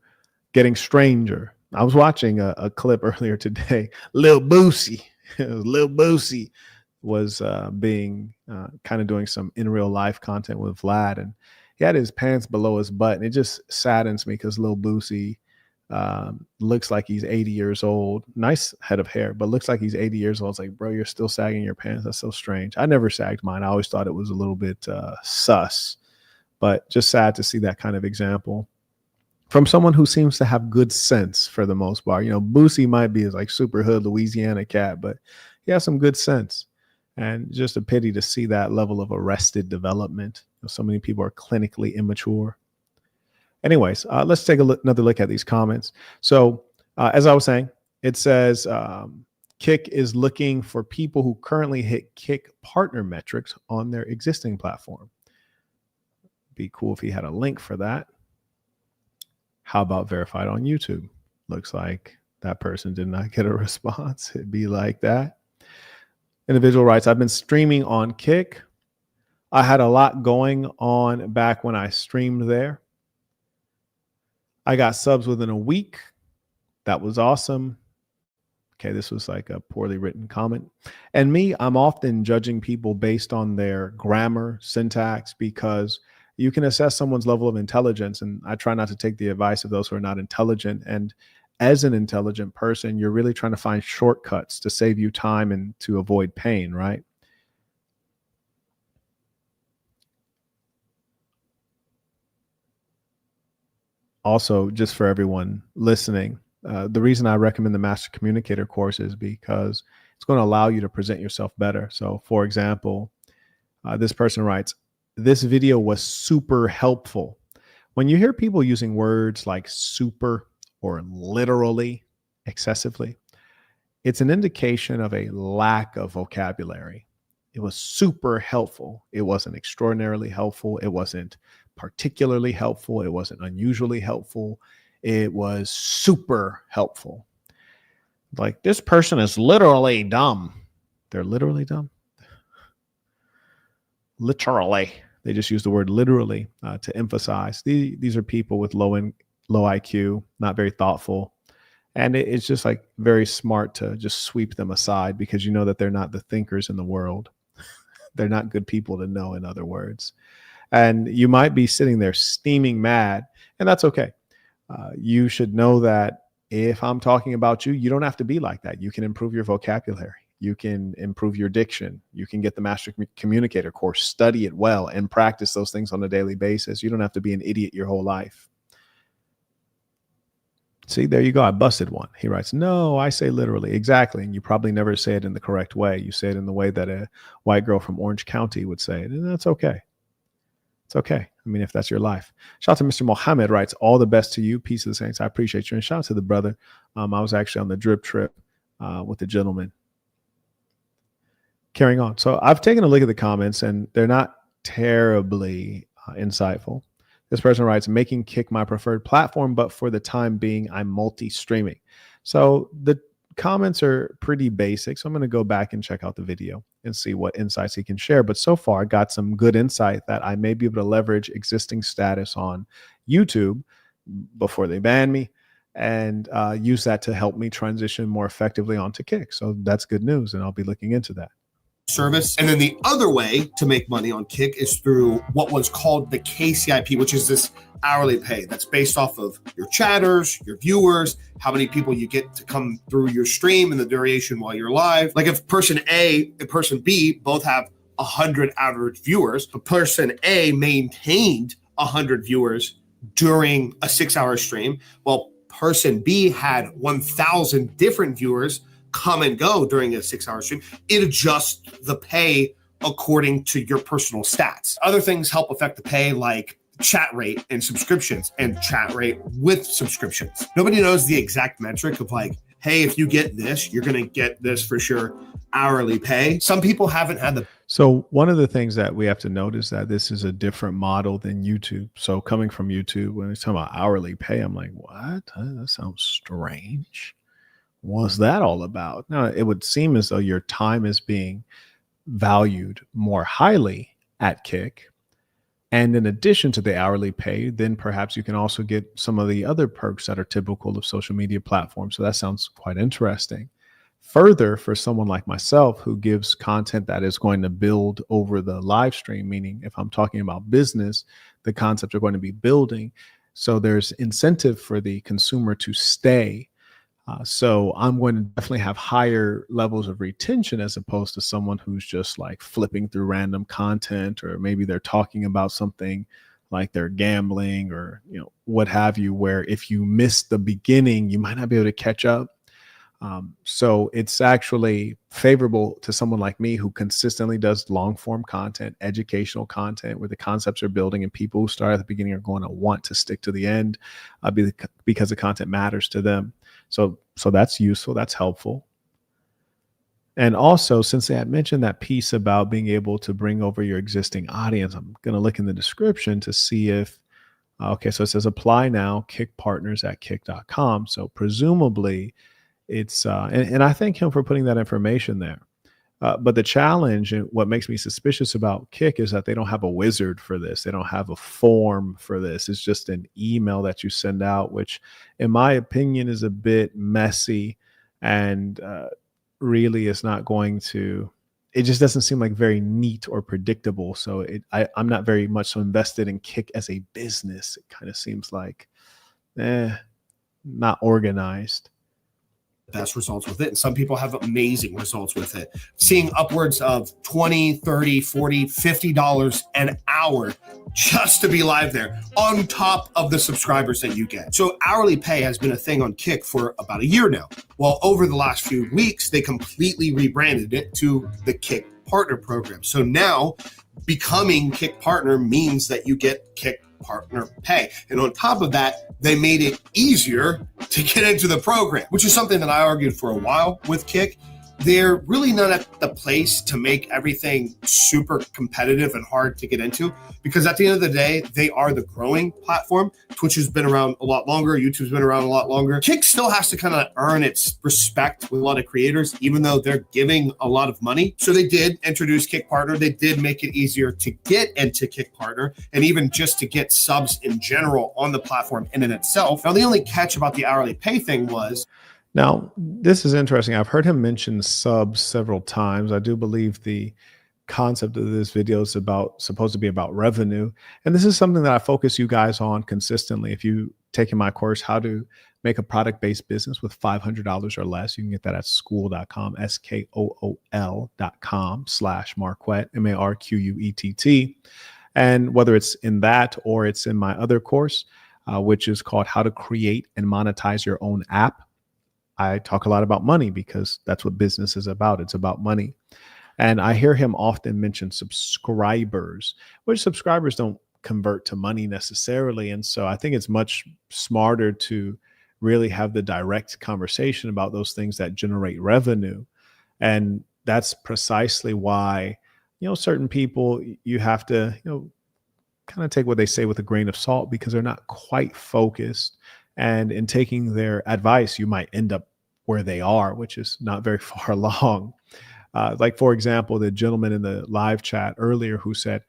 getting stranger. I was watching a clip earlier today. Lil Boosie was being kind of doing some in real life content with Vlad, and he had his pants below his butt. And it just saddens me because Lil Boosie looks like he's 80 years old. Nice head of hair, but looks like he's 80 years old. It's like, bro, you're still sagging your pants. That's so strange. I never sagged mine. I always thought it was a little bit sus, but just sad to see that kind of example. from someone who seems to have good sense for the most part. You know, Boosie might be like super hood Louisiana cat, but he has some good sense. And just a pity to see that level of arrested development. You know, so many people are clinically immature. Anyways, let's take another look at these comments. So as I was saying, it says Kick is looking for people who currently hit Kick partner metrics on their existing platform. Be cool if he had a link for that. How about verified on YouTube? Looks like that person did not get a response. It'd be like that. Individual writes, I've been streaming on Kick. I had a lot going on back when I streamed there. I got subs within a week. That was awesome. Okay, this was like a poorly written comment. And me, I'm often judging people based on their grammar, syntax, because you can assess someone's level of intelligence. And I try not to take the advice of those who are not intelligent. And as an intelligent person, you're really trying to find shortcuts to save you time and to avoid pain, right? Also, just for everyone listening, the reason I recommend the Master Communicator course is because it's going to allow you to present yourself better. So, for example, this person writes, this video was super helpful. When you hear people using words like super or literally excessively, it's an indication of a lack of vocabulary. It was super helpful. It wasn't extraordinarily helpful. It wasn't particularly helpful. It wasn't unusually helpful. It was super helpful. Like, this person is literally dumb. They're literally dumb. Literally. They just use the word literally to emphasize. These are people with low IQ, not very thoughtful. And it's just like very smart to just sweep them aside because you know that they're not the thinkers in the world. They're not good people to know, in other words. And you might be sitting there steaming mad, and that's okay. You should know that if I'm talking about you, you don't have to be like that. You can improve your vocabulary. You can improve your diction. You can get the Master Communicator course, study it well, and practice those things on a daily basis. You don't have to be an idiot your whole life. See, there you go. I busted one. He writes, no, I say literally. Exactly. And you probably never say it in the correct way. You say it in the way that a white girl from Orange County would say it. And that's okay. It's okay. I mean, if that's your life. Shout out to Mr. Mohammed writes, all the best to you. Peace of the saints. I appreciate you. And shout out to the brother. I was actually on the drip trip with the gentleman. Carrying on. So I've taken a look at the comments and they're not terribly insightful. This person writes, making Kick my preferred platform, but for the time being, I'm multi-streaming. So the comments are pretty basic. So I'm going to go back and check out the video and see what insights he can share. But so far, I got some good insight that I may be able to leverage existing status on YouTube before they ban me and use that to help me transition more effectively onto Kick. So that's good news, and I'll be looking into that. Service. And then the other way to make money on Kick is through what was called the KCIP, which is this hourly pay that's based off of your chatters, your viewers, how many people you get to come through your stream and the duration while you're live. Like if person A and person B both have 100 average viewers, but person A maintained 100 viewers during a 6-hour stream, while person B had 1,000 different viewers come and go during a 6-hour stream, it adjusts the pay according to your personal stats. Other things help affect the pay, like chat rate and subscriptions, and chat rate with subscriptions. Nobody knows the exact metric of like, hey, if you get this, you're going to get this for sure hourly pay. Some people haven't had the. So one of the things that we have to note is that this is a different model than YouTube. So coming from YouTube, when it's talking about hourly pay, I'm like, what? That sounds strange. What's that all about? Now, it would seem as though your time is being valued more highly at Kick. And in addition to the hourly pay, then perhaps you can also get some of the other perks that are typical of social media platforms. So that sounds quite interesting. Further, for someone like myself who gives content that is going to build over the live stream, meaning if I'm talking about business, the concepts are going to be building. So there's incentive for the consumer to stay. So I'm going to definitely have higher levels of retention as opposed to someone who's just like flipping through random content, or maybe they're talking about something like they're gambling or, what have you, where if you miss the beginning, you might not be able to catch up. So it's actually favorable to someone like me who consistently does long form content, educational content where the concepts are building and people who start at the beginning are going to want to stick to the end because the content matters to them. So that's useful. That's helpful. And also, since they had mentioned that piece about being able to bring over your existing audience, I'm going to look in the description to see if, okay, so it says apply now, Kick partners at kick.com. So presumably it's, and I thank him for putting that information there. But the challenge and what makes me suspicious about Kick is that they don't have a wizard for this. They don't have a form for this. It's just an email that you send out, which in my opinion is a bit messy and really is not going to, it just doesn't seem like very neat or predictable. So I'm not very much so invested in Kick as a business. It kind of seems like, not organized. Best results with it. And some people have amazing results with it. Seeing upwards of $20, $30, $40, $50 an hour just to be live there on top of the subscribers that you get. So hourly pay has been a thing on Kick for about a year now. Well, over the last few weeks, they completely rebranded it to the Kick Partner Program. So now becoming Kick Partner means that you get Kick Partner pay. And on top of that, they made it easier to get into the program, which is something that I argued for a while with Kick. They're really not at the place to make everything super competitive and hard to get into, because at the end of the day, they are the growing platform. Twitch has been around a lot longer. YouTube's been around a lot longer. Kick still has to kind of earn its respect with a lot of creators, even though they're giving a lot of money. So they did introduce Kick Partner. They did make it easier to get into Kick Partner and even just to get subs in general on the platform in and itself. Now, the only catch about the hourly pay thing was, now, this is interesting. I've heard him mention subs several times. I do believe the concept of this video is supposed to be about revenue. And this is something that I focus you guys on consistently. If you take in my course, how to make a product-based business with $500 or less, you can get that at school.com, skool.com/Marquette, MARQUETT. And whether it's in that or it's in my other course, which is called How to Create and Monetize Your Own App, I talk a lot about money because that's what business is about. It's about money. And I hear him often mention subscribers, which subscribers don't convert to money necessarily. And so I think it's much smarter to really have the direct conversation about those things that generate revenue. And that's precisely why, certain people, you have to, kind of take what they say with a grain of salt because they're not quite focused. And in taking their advice, you might end up where they are, which is not very far along. Like, for example, the gentleman in the live chat earlier who said,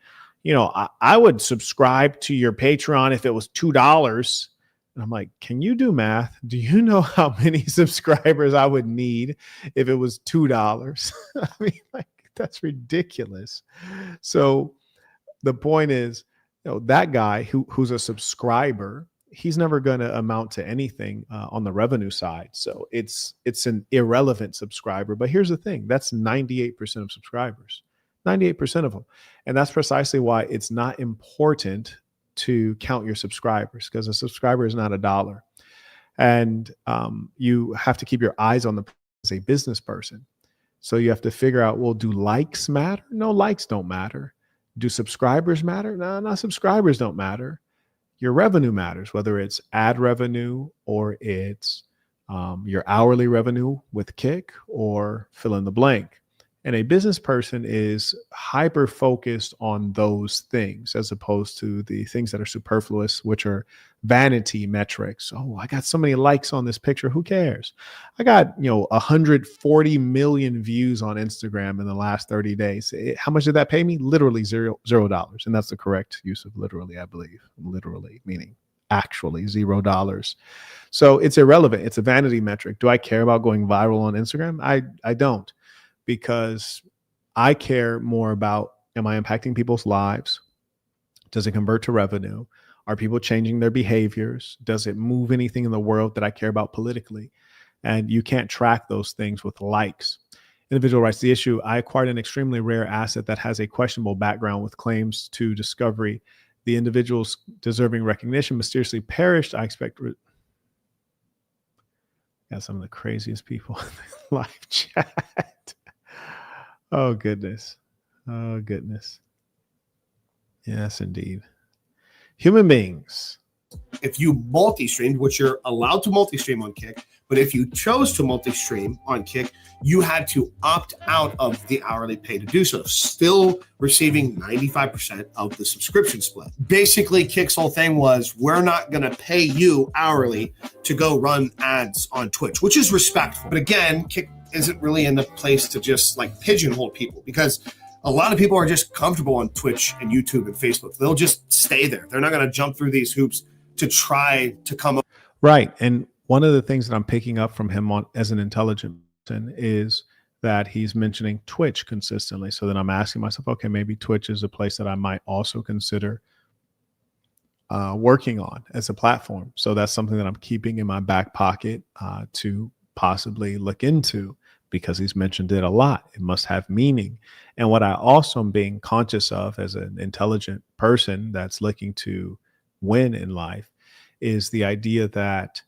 I would subscribe to your Patreon if it was $2. And I'm like, can you do math? Do you know how many subscribers I would need if it was $2? I mean, that's ridiculous. So the point is, that guy who's a subscriber, he's never going to amount to anything on the revenue side. So it's an irrelevant subscriber. But here's the thing. That's 98% of subscribers, 98% of them. And that's precisely why it's not important to count your subscribers, because a subscriber is not $1. And you have to keep your eyes on the as a business person. So you have to figure out, well, do likes matter? No, likes don't matter. Do subscribers matter? No, subscribers don't matter. Your revenue matters, whether it's ad revenue or it's your hourly revenue with Kick or fill in the blank. And a business person is hyper focused on those things as opposed to the things that are superfluous, which are vanity metrics. Oh, I got so many likes on this picture. Who cares? I got, 140 million views on Instagram in the last 30 days. How much did that pay me? Literally $0. And that's the correct use of literally, I believe. Literally meaning actually $0. So it's irrelevant. It's a vanity metric. Do I care about going viral on Instagram? I don't. Because I care more about, am I impacting people's lives? Does it convert to revenue? Are people changing their behaviors? Does it move anything in the world that I care about politically? And you can't track those things with likes. Individual writes, the issue, I acquired an extremely rare asset that has a questionable background with claims to discovery. the individuals deserving recognition mysteriously perished. I expect. Got some of the craziest people in the live chat. Oh, goodness. Oh, goodness. Yes, indeed. Human beings. If you multi-streamed, which you're allowed to multi-stream on Kick, but if you chose to multi-stream on Kick, you had to opt out of the hourly pay to do so, still receiving 95% of the subscription split. Basically, Kick's whole thing was, we're not going to pay you hourly to go run ads on Twitch, which is respectful. But again, Kick isn't really in the place to just like pigeonhole people, because a lot of people are just comfortable on Twitch and YouTube and Facebook. They'll just stay there. They're not going to jump through these hoops to try to come up. Right. And one of the things that I'm picking up from him as an intelligent person is that he's mentioning Twitch consistently. So then I'm asking myself, okay, maybe Twitch is a place that I might also consider working on as a platform. So that's something that I'm keeping in my back pocket to possibly look into, because he's mentioned it a lot. It must have meaning. And what I also am being conscious of as an intelligent person that's looking to win in life is the idea that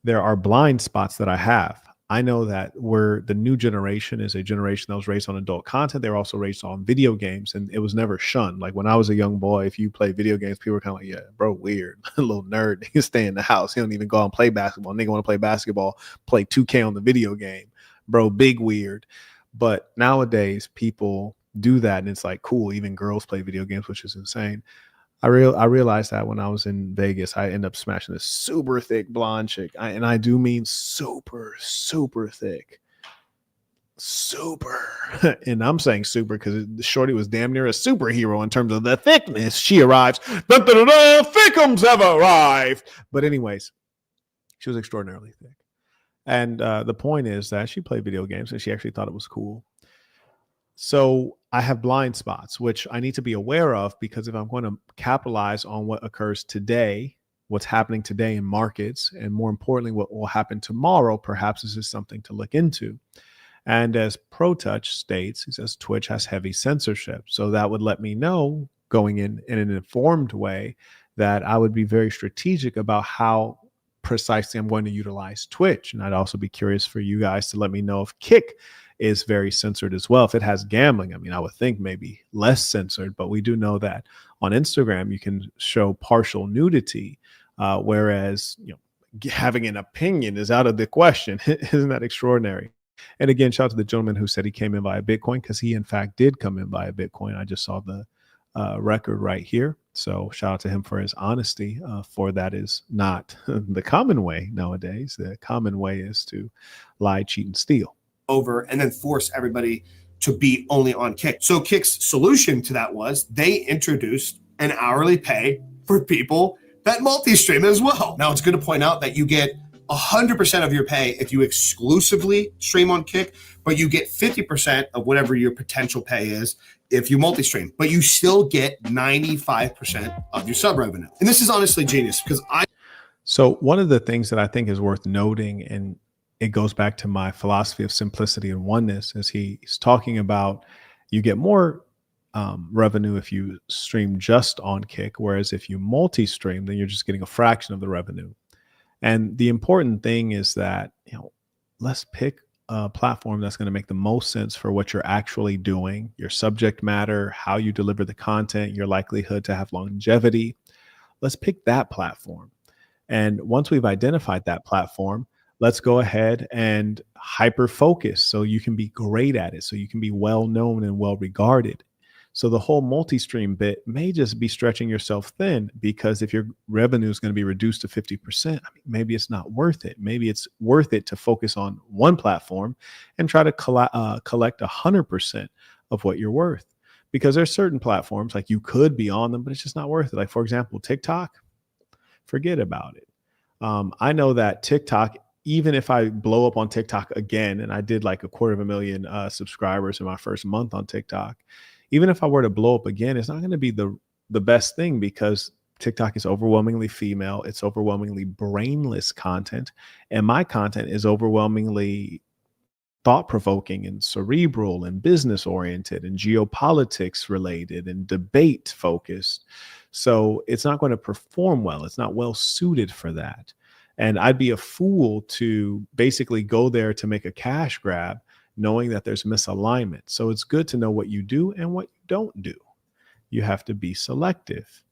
there are blind spots that I have. I know that the new generation is a generation that was raised on adult content. They were also raised on video games, and it was never shunned. Like when I was a young boy, if you play video games, people were kind of like, yeah, bro, weird, a little nerd. He stay in the house. He don't even go out and play basketball. Nigga want to play basketball, play 2K on the video game. Bro, big weird. But nowadays people do that, and it's like cool. Even girls play video games, which is insane. I realized that when I was in Vegas, I ended up smashing this super thick blonde chick. And I do mean super, super thick. Super. And I'm saying super because the shorty was damn near a superhero in terms of the thickness. She arrives. Thickums have arrived. But anyways, she was extraordinarily thick. And the point is that she played video games and she actually thought it was cool. So I have blind spots, which I need to be aware of, because if I'm going to capitalize on what occurs today, what's happening today in markets, and more importantly, what will happen tomorrow, perhaps this is something to look into. And as ProTouch states, he says Twitch has heavy censorship. So that would let me know, going in an informed way, that I would be very strategic about how precisely I'm going to utilize Twitch. And I'd also be curious for you guys to let me know if Kick is very censored as well. If it has gambling, I mean, I would think maybe less censored, but we do know that on Instagram you can show partial nudity, whereas having an opinion is out of the question. Isn't that extraordinary? And again, shout out to the gentleman who said he came in via Bitcoin, because he in fact did come in via Bitcoin. I just saw the record right here. So shout out to him for his honesty, for that is not the common way nowadays. The common way is to lie, cheat, and steal. Over and then force everybody to be only on Kick. So Kick's solution to that was they introduced an hourly pay for people that multi-stream as well. Now it's good to point out that you get 100% of your pay if you exclusively stream on Kick, but you get 50% of whatever your potential pay is if you multi-stream, but you still get 95% of your sub revenue. And this is honestly genius, because So one of the things that I think is worth noting, and it goes back to my philosophy of simplicity and oneness, is he's talking about you get more revenue if you stream just on Kick, whereas if you multi-stream, then you're just getting a fraction of the revenue. And the important thing is that, let's pick a platform that's going to make the most sense for what you're actually doing, your subject matter, how you deliver the content, your likelihood to have longevity. Let's pick that platform. And once we've identified that platform, let's go ahead and hyper focus so you can be great at it, so you can be well known and well regarded. So the whole multi-stream bit may just be stretching yourself thin, because if your revenue is going to be reduced to 50%, maybe it's not worth it. Maybe it's worth it to focus on one platform and try to collect 100% of what you're worth. Because there's certain platforms, like you could be on them, but it's just not worth it. Like, for example, TikTok, forget about it. I know that TikTok, even if I blow up on TikTok again, and I did like 250,000 subscribers in my first month on TikTok, even if I were to blow up again, it's not going to be the best thing, because TikTok is overwhelmingly female. It's overwhelmingly brainless content. And my content is overwhelmingly thought-provoking and cerebral and business-oriented and geopolitics related and debate-focused. So it's not going to perform well. It's not well suited for that. And I'd be a fool to basically go there to make a cash grab, knowing that there's misalignment. So it's good to know what you do and what you don't do. You have to be selective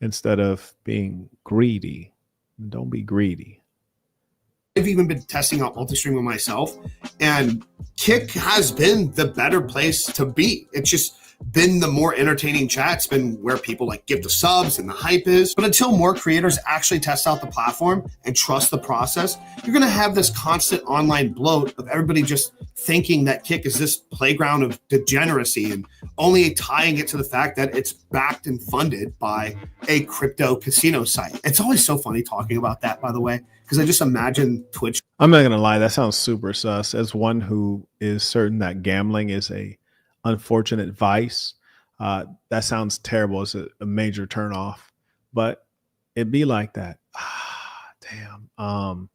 instead of being greedy. Don't be greedy. I've even been testing out multi-stream with myself, and Kick has been the better place to be. It's just been the more entertaining chat. It's been where people like give the subs and the hype is. But until more creators actually test out the platform and trust the process, you're going to have this constant online bloat of everybody just thinking that Kick is this playground of degeneracy and only tying it to the fact that it's backed and funded by a crypto casino site. It's always so funny talking about that, by the way, because I just imagine Twitch. I'm not going to lie. That sounds super sus. As one who is certain that gambling is a unfortunate vice, that sounds terrible. It's a major turnoff, but it'd be like that. Damn.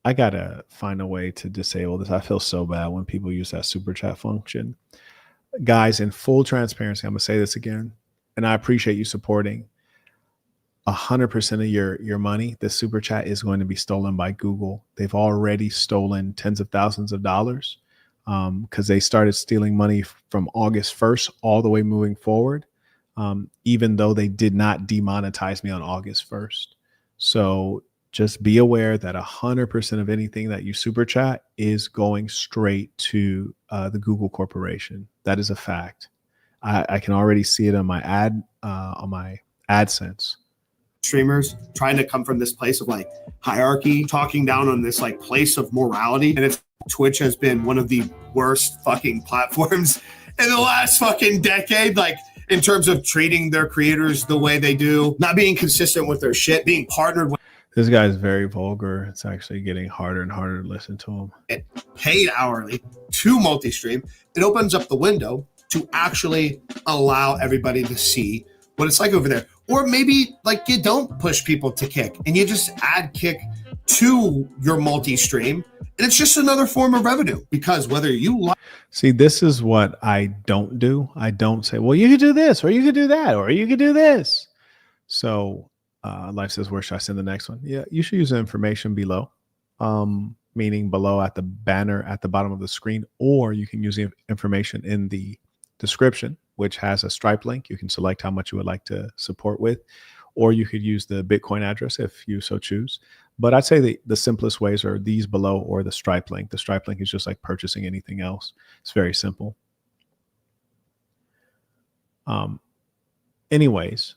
I gotta find a way to disable this. I feel so bad when people use that super chat function. Guys, in full transparency, I'm gonna say this again, and I appreciate you supporting. 100% of your money, the super chat is going to be stolen by Google. They've already stolen tens of thousands of dollars. Because they started stealing money from August 1st all the way moving forward, even though they did not demonetize me on August 1st. So just be aware that 100% of anything that you super chat is going straight to the Google Corporation. That is a fact. I can already see it on my AdSense. Streamers trying to come from this place of like hierarchy, talking down on this like place of morality, and it's Twitch has been one of the worst fucking platforms in the last fucking decade, like in terms of treating their creators the way they do, not being consistent with their shit, being partnered with. This guy is very vulgar. It's actually getting harder and harder to listen to him. It paid hourly to multi-stream. It opens up the window to actually allow everybody to see what it's like over there. Or maybe like you don't push people to Kick and you just add Kick to your multi-stream. And it's just another form of revenue, because whether you like. See, this is what I don't do. I don't say, well, you could do this, or you could do that, or you could do this. So Life says, where should I send the next one? Yeah, you should use the information below, meaning below at the banner at the bottom of the screen, or you can use the information in the description, which has a Stripe link. You can select how much you would like to support with, or you could use the Bitcoin address if you so choose. But I'd say the simplest ways are these below or the Stripe link. The Stripe link is just like purchasing anything else. It's very simple. Anyways,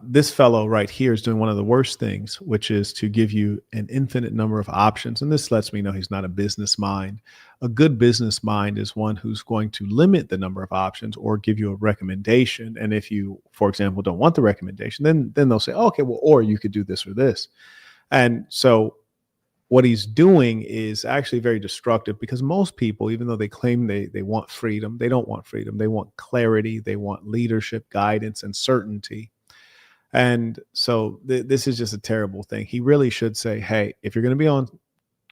this fellow right here is doing one of the worst things, which is to give you an infinite number of options. And this lets me know he's not a business mind. A good business mind is one who's going to limit the number of options or give you a recommendation. And if you, for example, don't want the recommendation, then they'll say, oh, okay, well, or you could do this or this. And so what he's doing is actually very destructive, because most people, even though they claim they want freedom, they don't want freedom. They want clarity. They want leadership, guidance, and certainty. And so this is just a terrible thing. He really should say, hey, if you're going to be on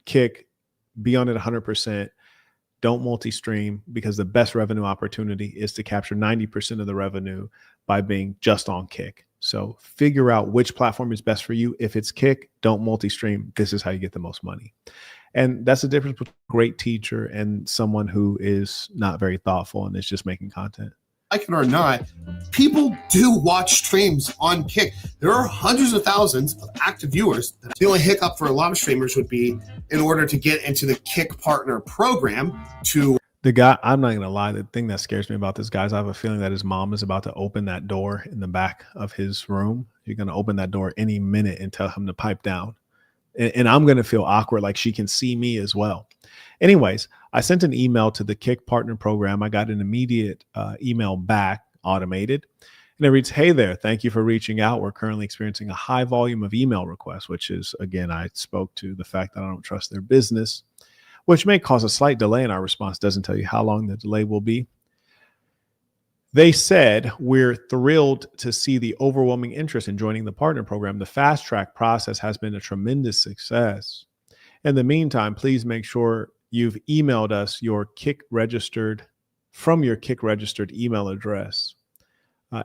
Kick, be on it 100%. Don't multi-stream, because the best revenue opportunity is to capture 90% of the revenue by being just on Kick. So figure out which platform is best for you. If it's Kick, don't multi-stream. This is how you get the most money. And that's the difference between a great teacher and someone who is not very thoughtful and is just making content. Like it or not, people do watch streams on Kick. There are hundreds of thousands of active viewers. The only hiccup for a lot of streamers would be in order to get into the Kick partner program to. The guy, I'm not going to lie, the thing that scares me about this guy is I have a feeling that his mom is about to open that door in the back of his room. You're going to open that door any minute and tell him to pipe down. And I'm going to feel awkward, like she can see me as well. Anyways, I sent an email to the Kick Partner Program. I got an immediate email back, automated. And it reads, hey there, thank you for reaching out. We're currently experiencing a high volume of email requests, which is, again, I spoke to the fact that I don't trust their business, which may cause a slight delay in our response. Doesn't tell you how long the delay will be. They said, we're thrilled to see the overwhelming interest in joining the partner program. The fast track process has been a tremendous success. In the meantime, please make sure you've emailed us your Kick registered email address.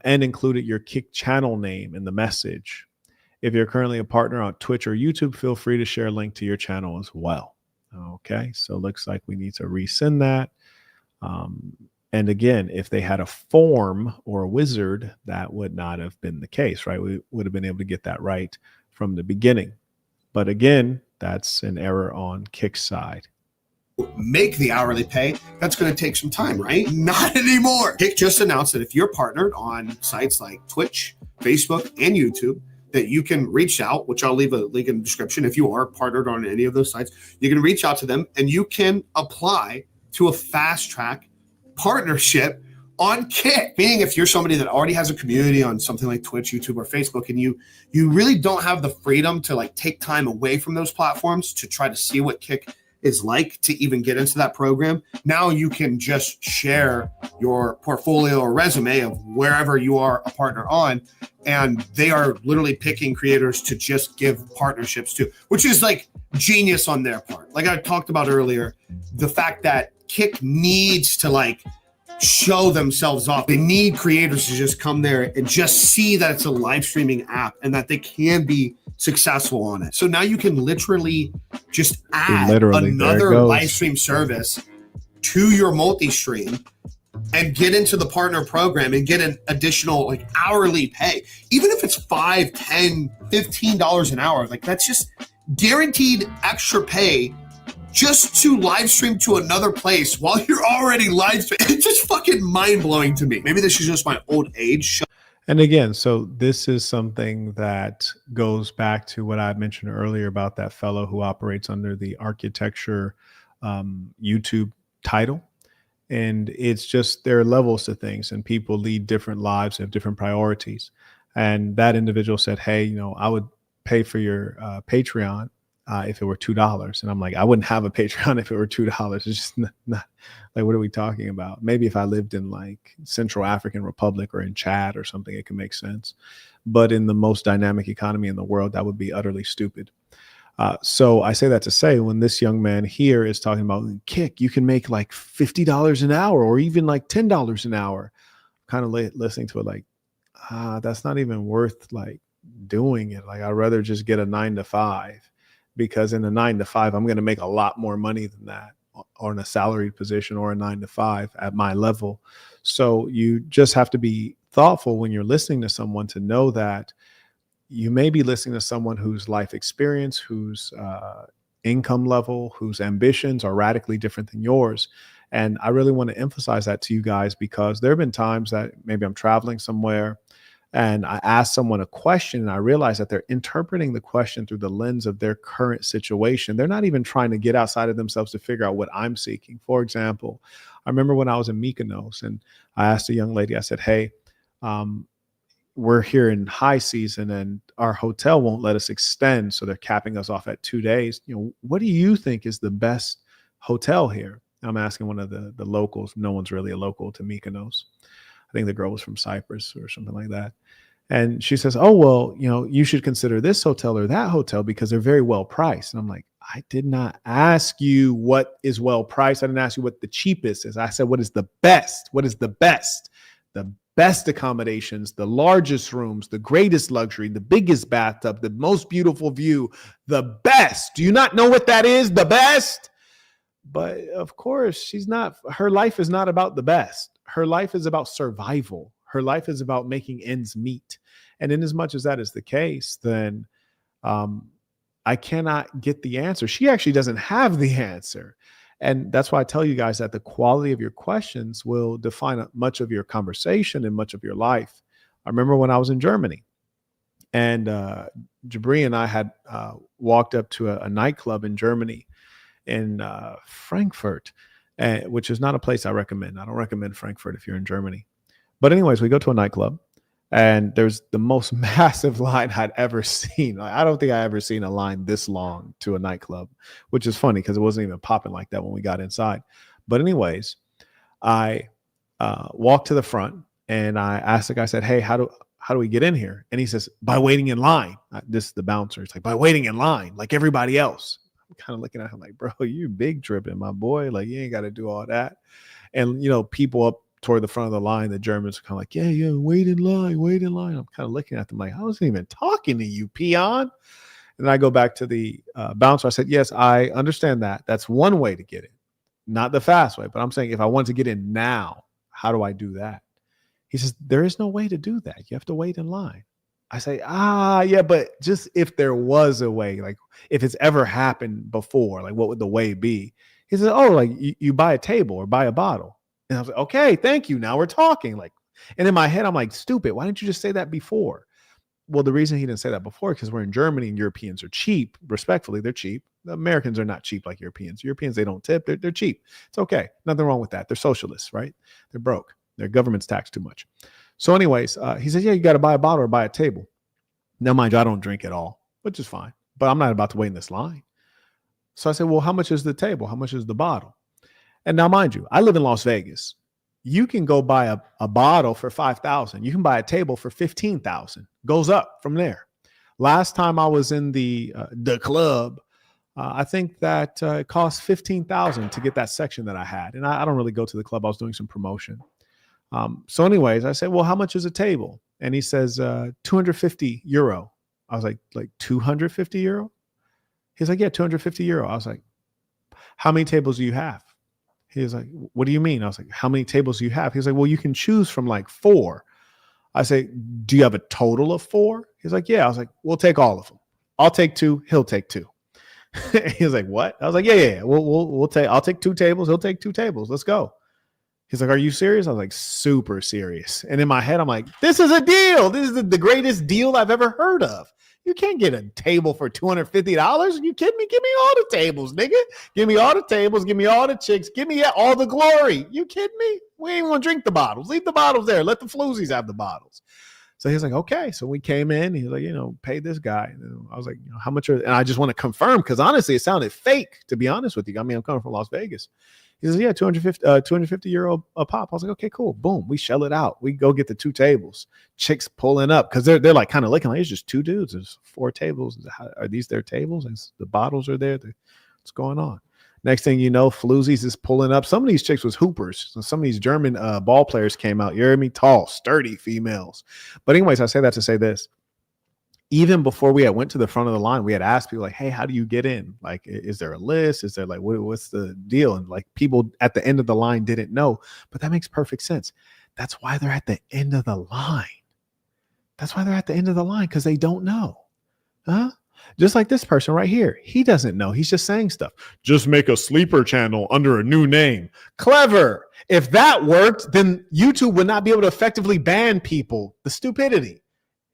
and included your Kick channel name in the message. If you're currently a partner on Twitch or YouTube, feel free to share a link to your channel as well. Okay, so it looks like we need to resend that. And again, if they had a form or a wizard, that would not have been the case, right? We would have been able to get that right from the beginning. But again, that's an error on Kick's side. Make the hourly pay, that's going to take some time, right? Not anymore. Kick just announced that if you're partnered on sites like Twitch, Facebook, and YouTube, that you can reach out, which I'll leave a link in the description. If you are partnered on any of those sites, you can reach out to them and you can apply to a fast track partnership on Kick. Meaning if you're somebody that already has a community on something like Twitch, YouTube, or Facebook, and you really don't have the freedom to like take time away from those platforms to try to see what Kick is like to even get into that program, now you can just share your portfolio or resume of wherever you are a partner on, and they are literally picking creators to just give partnerships to, which is like genius on their part. Like I talked about earlier, the fact that Kick needs to like show themselves off. They need creators to just come there and just see that it's a live streaming app and that they can be successful on it. So now you can literally just add another live stream service to your multi-stream and get into the partner program and get an additional like hourly pay. Even if it's $5, $10, $15 an hour, like that's just guaranteed extra pay just to live stream to another place while you're already live streaming. It's just fucking mind-blowing to me. Maybe this is just my old age. And again, so this is something that goes back to what I mentioned earlier about that fellow who operates under the architecture YouTube title. And it's just, there are levels to things and people lead different lives, have different priorities. And that individual said, hey, you know, I would pay for your Patreon if it were $2. And I'm like, I wouldn't have a Patreon if it were $2. It's just not like, what are we talking about? Maybe if I lived in like Central African Republic or in Chad or something, it could make sense. But in the most dynamic economy in the world, that would be utterly stupid. So I say that to say, when this young man here is talking about Kick, you can make like $50 an hour or even like $10 an hour, kind of listening to it like, that's not even worth like doing it. Like I'd rather just get a 9-to-5. Because in a 9-to-5, I'm going to make a lot more money than that on a salaried position or a 9-to-5 at my level. So you just have to be thoughtful when you're listening to someone to know that you may be listening to someone whose life experience, whose income level, whose ambitions are radically different than yours. And I really want to emphasize that to you guys, because there have been times that maybe I'm traveling somewhere and I ask someone a question and I realize that they're interpreting the question through the lens of their current situation. They're not even trying to get outside of themselves to figure out what I'm seeking. For example, I remember when I was in Mykonos and I asked a young lady, I said, hey, we're here in high season and our hotel won't let us extend. So they're capping us off at 2 days. You know, what do you think is the best hotel here? I'm asking one of the locals. No one's really a local to Mykonos. I think the girl was from Cyprus or something like that. And she says, oh, well, you know, you should consider this hotel or that hotel because they're very well priced. And I'm like, I did not ask you what is well priced. I didn't ask you what the cheapest is. I said, what is the best? What is the best? The best accommodations, the largest rooms, the greatest luxury, the biggest bathtub, the most beautiful view, the best. Do you not know what that is? The best? But of course, her life is not about the best. Her life is about survival. Her life is about making ends meet. And in as much as that is the case, then I cannot get the answer. She actually doesn't have the answer. And that's why I tell you guys that the quality of your questions will define much of your conversation and much of your life. I remember when I was in Germany and Jabri and I had walked up to a nightclub in Germany in Frankfurt, which is not a place I recommend. I don't recommend Frankfurt if you're in Germany. But anyways, we go to a nightclub and there's the most massive line I'd ever seen. Like, I don't think I ever seen a line this long to a nightclub, which is funny because it wasn't even popping like that when we got inside. But anyways, I walked to the front and I asked the guy, I said, hey, how do we get in here? And he says, by waiting in line. This is the bouncer. It's like, by waiting in line, like everybody else. I'm kind of looking at him like, bro, you big tripping, my boy. Like, you ain't got to do all that. And, you know, people up, toward the front of the line, the Germans are kind of like, yeah, wait in line, wait in line. I'm kind of looking at them like, I wasn't even talking to you, peon. And then I go back to the bouncer. I said, yes, I understand that. That's one way to get in, not the fast way. But I'm saying if I want to get in now, how do I do that? He says, there is no way to do that. You have to wait in line. I say, yeah, but just if there was a way, like if it's ever happened before, like what would the way be? He says, oh, like you buy a table or buy a bottle. And I was like, okay, thank you. Now we're talking. Like, and in my head, I'm like, stupid. Why didn't you just say that before? Well, the reason he didn't say that before, because we're in Germany and Europeans are cheap. Respectfully, they're cheap. The Americans are not cheap like Europeans. Europeans, they don't tip. They're cheap. It's okay. Nothing wrong with that. They're socialists, right? They're broke. Their government's taxed too much. So anyways, he said, yeah, you got to buy a bottle or buy a table. Now, mind you, I don't drink at all, which is fine. But I'm not about to wait in this line. So I said, well, how much is the table? How much is the bottle? And now, mind you, I live in Las Vegas. You can go buy a bottle for $5,000. You can buy a table for $15,000. Goes up from there. Last time I was in the club, I think that it cost $15,000 to get that section that I had. And I don't really go to the club. I was doing some promotion. So anyways, I said, well, how much is a table? And he says, 250 euro. I was like 250 euro? He's like, yeah, 250 euro. I was like, how many tables do you have? He was like, what do you mean? I was like, how many tables do you have? He was like, well, you can choose from like 4. I say, do you have a total of 4? He's like, yeah. I was like, we'll take all of them. I'll take 2. He'll take 2. He was like, what? I was like, yeah. I'll take 2 tables. He'll take 2 tables. Let's go. He's like, are you serious? I was like, super serious. And in my head, I'm like, this is a deal. This is the greatest deal I've ever heard of. You can't get a table for $250. Are you kidding me? Give me all the tables, nigga. Give me all the tables. Give me all the chicks. Give me all the glory. You kidding me? We ain't gonna drink the bottles. Leave the bottles there. Let the floozies have the bottles. So he's like, okay. So we came in. He's like, pay this guy. And I was like, how much and I just want to confirm because honestly, it sounded fake, to be honest with you. I mean, I'm coming from Las Vegas. He says, yeah, 250 euro a pop. I was like, okay, cool. Boom. We shell it out. We go get the 2 tables. Chicks pulling up because they're like kind of looking like it's just 2 dudes. There's 4 tables. Are these their tables? And the bottles are there. What's going on? Next thing you know, floozies is pulling up. Some of these chicks was hoopers. So some of these German ball players came out. You hear me? Tall, sturdy females. But anyways, I say that to say this. Even before we went to the front of the line, we had asked people like, hey, how do you get in? Like, is there a list? Is there like, what's the deal? And like people at the end of the line didn't know, but that makes perfect sense. That's why they're at the end of the line. That's why they're at the end of the line because they don't know. Huh? Just like this person right here. He doesn't know. He's just saying stuff. Just make a sleeper channel under a new name. Clever. If that worked, then YouTube would not be able to effectively ban people. The stupidity.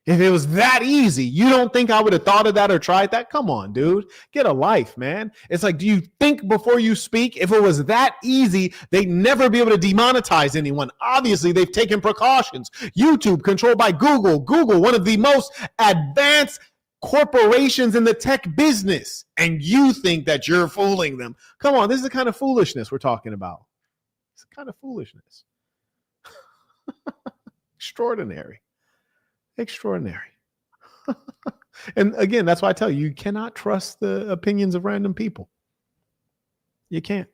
If it was that easy, you don't think I would have thought of that or tried that? Come on, dude. Get a life, man. It's like, do you think before you speak? If it was that easy, they'd never be able to demonetize anyone. Obviously, they've taken precautions. YouTube, controlled by Google. Google, one of the most advanced corporations in the tech business. And you think that you're fooling them. Come on, this is the kind of foolishness we're talking about. It's the kind of foolishness. Extraordinary. And again, that's why I tell you, you cannot trust the opinions of random people. You can't.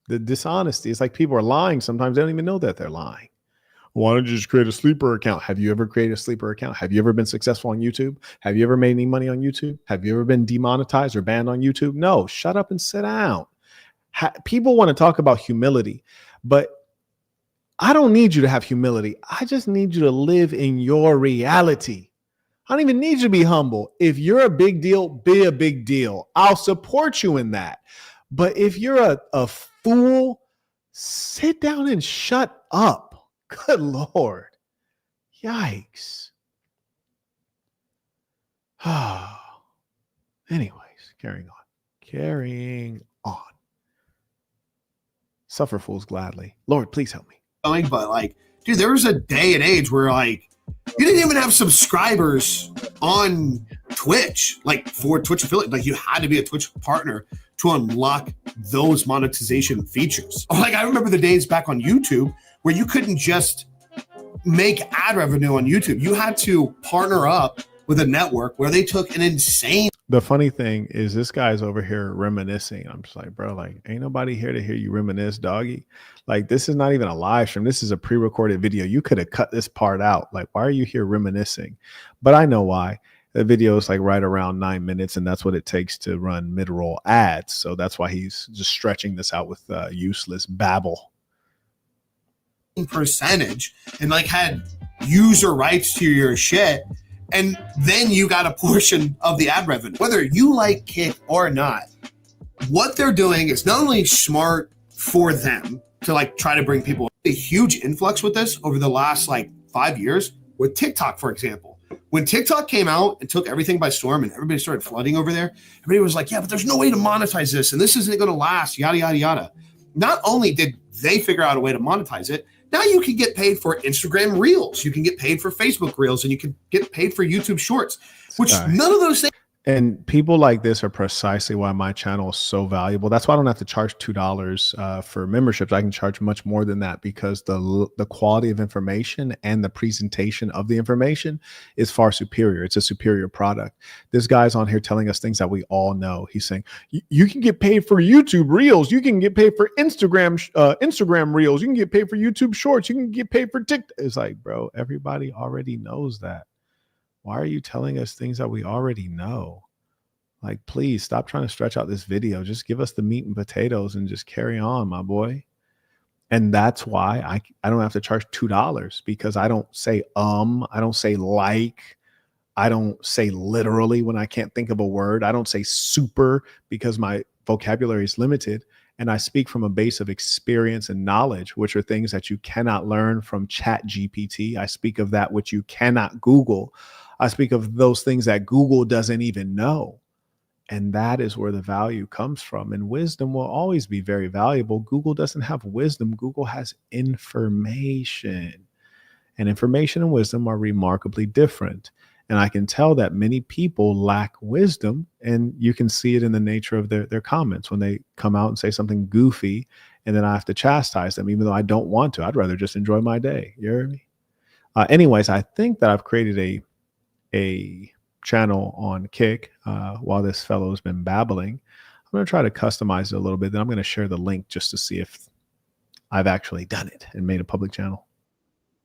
The dishonesty, it's like people are lying. Sometimes they don't even know that they're lying. Why don't you just create a sleeper account? Have you ever created a sleeper account? Have you ever been successful on YouTube? Have you ever made any money on YouTube? Have you ever been demonetized or banned on YouTube? No, shut up and sit down. People want to talk about humility, but I don't need you to have humility. I just need you to live in your reality. I don't even need you to be humble. If you're a big deal, be a big deal. I'll support you in that. But if you're a fool, sit down and shut up. Good Lord. Yikes. Anyways, carrying on. Suffer fools gladly. Lord, please help me. But like, dude, there was a day and age where like you didn't even have subscribers on Twitch, like for Twitch affiliate. Like you had to be a Twitch partner to unlock those monetization features. Like I remember the days back on YouTube where you couldn't just make ad revenue on YouTube. You had to partner up with a network where they took an insane The funny thing is this guy's over here reminiscing. I'm just like, bro, like, ain't nobody here to hear you reminisce, doggy. Like, this is not even a live stream. This is a pre-recorded video. You could have cut this part out. Like, why are you here reminiscing? But I know why. The video is like right around 9 minutes, and that's what it takes to run mid-roll ads. So that's why he's just stretching this out with useless babble. Percentage and like had user rights to your shit, and then you got a portion of the ad revenue. Whether you like Kick or not, what they're doing is not only smart for them to like try to bring people, a huge influx with this over the last like 5 years with TikTok, for example. When TikTok came out and took everything by storm and everybody started flooding over there, everybody was like, yeah, but there's no way to monetize this, and this isn't going to last, yada, yada, yada. Not only did they figure out a way to monetize it, now you can get paid for Instagram Reels, you can get paid for Facebook Reels, and you can get paid for YouTube Shorts, which none of those things. And people like this are precisely why my channel is so valuable. That's why I don't have to charge $2 for memberships. I can charge much more than that because the quality of information and the presentation of the information is far superior. It's a superior product. This guy's on here telling us things that we all know. He's saying you can get paid for YouTube Reels. You can get paid for Instagram Reels. You can get paid for YouTube Shorts. You can get paid for TikTok. It's like, bro, everybody already knows that. Why are you telling us things that we already know? Like, please stop trying to stretch out this video. Just give us the meat and potatoes and just carry on, my boy. And that's why I don't have to charge $2 because I don't say I don't say like, I don't say literally when I can't think of a word. I don't say super because my vocabulary is limited. And I speak from a base of experience and knowledge, which are things that you cannot learn from Chat GPT. I speak of that which you cannot Google. I speak of those things that Google doesn't even know. And that is where the value comes from. And wisdom will always be very valuable. Google doesn't have wisdom. Google has information. And information and wisdom are remarkably different. And I can tell that many people lack wisdom. And you can see it in the nature of their comments when they come out and say something goofy. And then I have to chastise them, even though I don't want to. I'd rather just enjoy my day. You hear me? Anyways, I think that I've created a channel on Kick while this fellow has been babbling. I'm going to try to customize it a little bit. Then I'm going to share the link just to see if I've actually done it and made a public channel.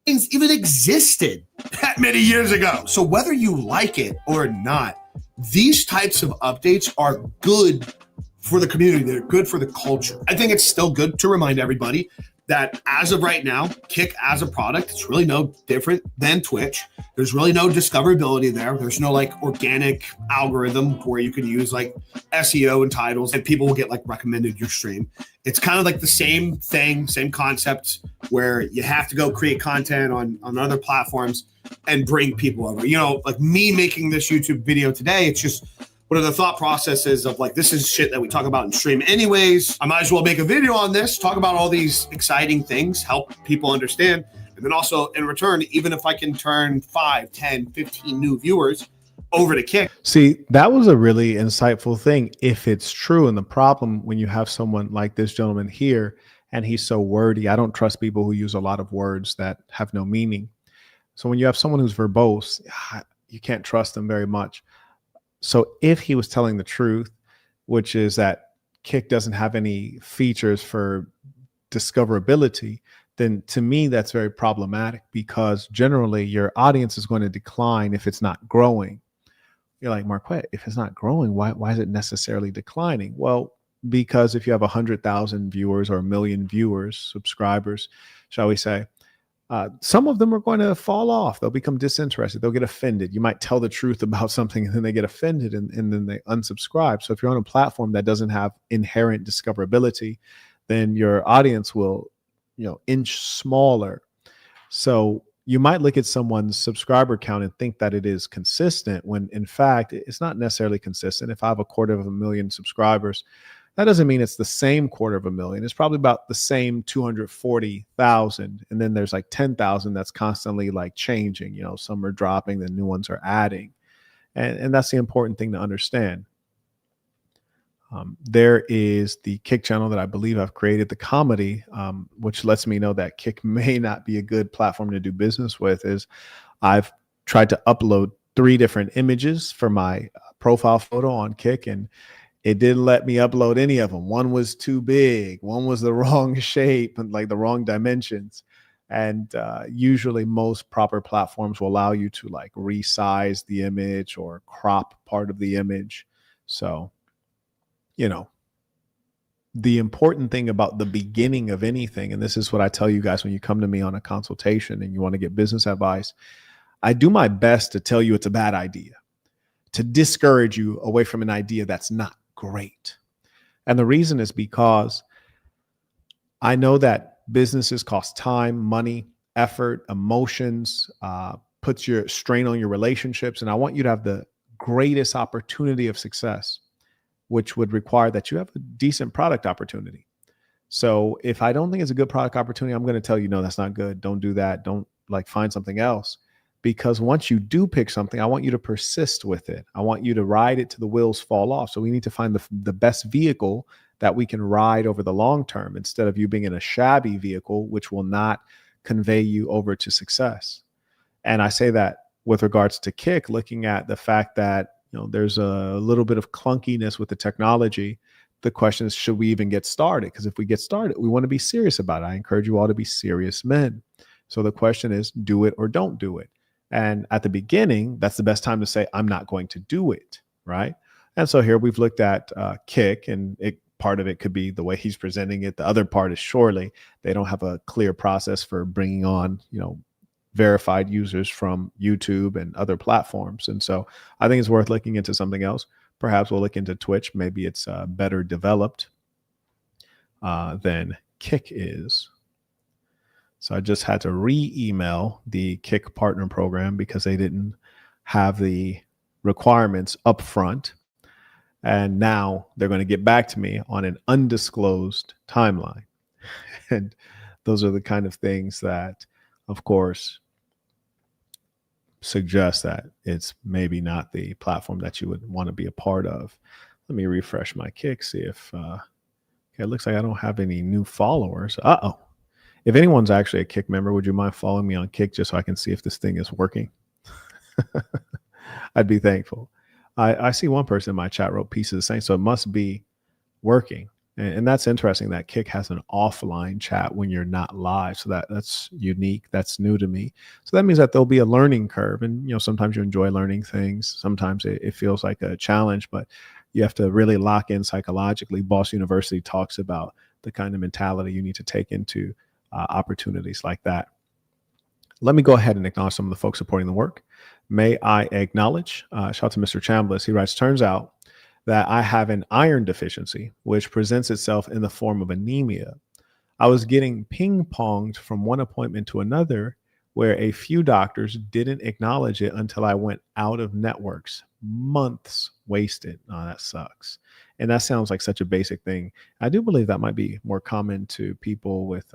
Things even existed that many years ago. So whether you like it or not, these types of updates are good for the community. They're good for the culture. I think it's still good to remind everybody that as of right now, Kick as a product, it's really no different than Twitch. There's really no discoverability there. There's no like organic algorithm where you can use like SEO and titles and people will get like recommended your stream. It's kind of like the same thing, same concept where you have to go create content on other platforms and bring people over. You know, like me making this YouTube video today, it's just what are the thought processes of like, this is shit that we talk about in stream anyways. I might as well make a video on this, talk about all these exciting things, help people understand. And then also in return, even if I can turn 5, 10, 15 new viewers over to Kick. See, that was a really insightful thing if it's true. And the problem when you have someone like this gentleman here and he's so wordy, I don't trust people who use a lot of words that have no meaning. So when you have someone who's verbose, you can't trust them very much. So if he was telling the truth, which is that Kick doesn't have any features for discoverability, then to me, that's very problematic because generally your audience is going to decline if it's not growing. You're like, Marquette, if it's not growing, why is it necessarily declining? Well, because if you have 100,000 viewers or 1 million viewers, subscribers, shall we say, some of them are going to fall off. They'll become disinterested. They'll get offended. You might tell the truth about something and then they get offended and then they unsubscribe. So if you're on a platform that doesn't have inherent discoverability, then your audience will, inch smaller. So you might look at someone's subscriber count and think that it is consistent when in fact, it's not necessarily consistent. If I have 250,000 subscribers, that doesn't mean it's the same 250,000. It's probably about the same 240,000. And then there's like 10,000 that's constantly like changing. Some are dropping, the new ones are adding. And that's the important thing to understand. There is the Kick channel that I believe I've created, the comedy, which lets me know that Kick may not be a good platform to do business with, is I've tried to upload 3 different images for my profile photo on Kick, and it didn't let me upload any of them. One was too big, one was the wrong shape and like the wrong dimensions. And usually most proper platforms will allow you to like resize the image or crop part of the image. So, you know, the important thing about the beginning of anything, and this is what I tell you guys when you come to me on a consultation and you want to get business advice, I do my best to tell you it's a bad idea, to discourage you away from an idea that's not great. And the reason is because I know that businesses cost time, money, effort, emotions, puts your strain on your relationships. And I want you to have the greatest opportunity of success, which would require that you have a decent product opportunity. So if I don't think it's a good product opportunity, I'm going to tell you, no, that's not good. Don't do that. Don't like find something else. Because once you do pick something, I want you to persist with it. I want you to ride it till the wheels fall off. So we need to find the best vehicle that we can ride over the long term instead of you being in a shabby vehicle, which will not convey you over to success. And I say that with regards to Kick, looking at the fact that, you know, there's a little bit of clunkiness with the technology. The question is, should we even get started? Because if we get started, we want to be serious about it. I encourage you all to be serious men. So the question is, do it or don't do it. And at the beginning, that's the best time to say, I'm not going to do it, right? And so here we've looked at Kick, and part of it could be the way he's presenting it. The other part is surely they don't have a clear process for bringing on, you know, verified users from YouTube and other platforms. And so I think it's worth looking into something else. Perhaps we'll look into Twitch. Maybe it's better developed than Kick is. So I just had to re-email the Kick partner program because they didn't have the requirements up front. And now they're going to get back to me on an undisclosed timeline. And those are the kind of things that, of course, suggest that it's maybe not the platform that you would want to be a part of. Let me refresh my Kick, see if, okay, it looks like I don't have any new followers. Uh-oh. If anyone's actually a Kick member, would you mind following me on Kick just so I can see if this thing is working? I'd be thankful. I see one person in my chat wrote Piece of the Same, so it must be working. And that's interesting that Kick has an offline chat when you're not live. So that's unique. That's new to me. So that means that there'll be a learning curve. And, you know, sometimes you enjoy learning things. Sometimes it feels like a challenge, but you have to really lock in psychologically. Boss University talks about the kind of mentality you need to take into opportunities like that. Let me go ahead and acknowledge some of the folks supporting the work. May I acknowledge, shout out to Mr. Chambliss. He writes, turns out that I have an iron deficiency, which presents itself in the form of anemia. I was getting ping-ponged from one appointment to another where a few doctors didn't acknowledge it until I went out of networks. Months wasted. Oh, that sucks. And that sounds like such a basic thing. I do believe that might be more common to people with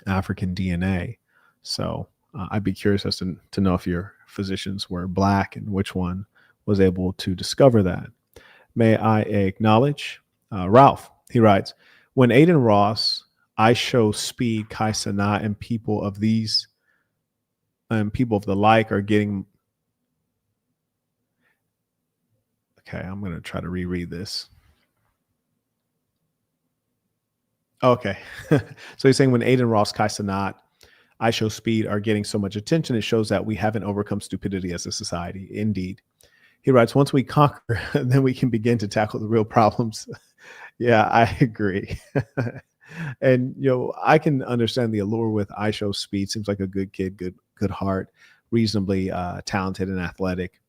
African DNA. So I'd be curious as to know if your physicians were Black and which one was able to discover that. May I acknowledge Ralph. He writes, when Aiden Ross, I show speed, Kai Sanat, and people of these and people of the like are getting. Okay, I'm going to try to reread this. Okay. So he's saying when Aiden Ross, Kai Sanat, I show speed are getting so much attention, it shows that we haven't overcome stupidity as a society. Indeed. He writes, once we conquer, then we can begin to tackle the real problems. Yeah, I agree. And, you know, I can understand the allure with I show speed. Seems like a good kid, good heart, reasonably talented and athletic.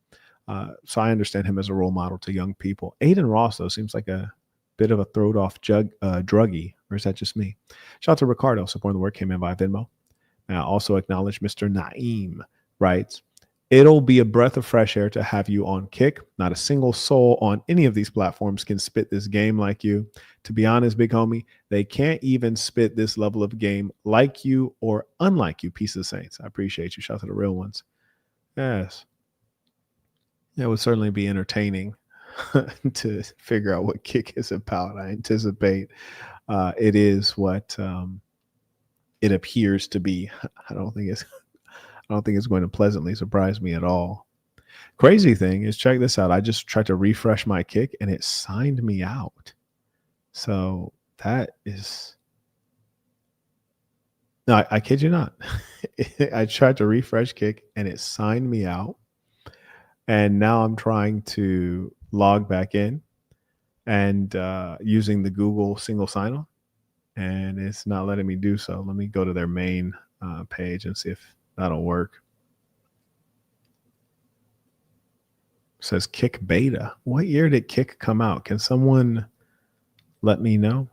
So I understand him as a role model to young people. Aiden Ross, though, seems like a bit of a throwed off druggie, or is that just me? Shout out to Ricardo, supporting the work, came in via Venmo. Now, also acknowledge Mr. Naeem writes, it'll be a breath of fresh air to have you on Kick. Not a single soul on any of these platforms can spit this game like you. To be honest, big homie, they can't even spit this level of game like you or unlike you, piece of saints. I appreciate you. Shout out to the real ones. Yes. It would certainly be entertaining to figure out what Kick is about. I anticipate it is what it appears to be. I don't think it's going to pleasantly surprise me at all. Crazy thing is, check this out. I just tried to refresh my Kick and it signed me out. So that is, no, I kid you not. I tried to refresh Kick and it signed me out. And now I'm trying to log back in and using the Google single sign-on, and it's not letting me do so. Let me go to their main page and see if that'll work. It says Kick beta. What year did Kick come out? Can someone let me know?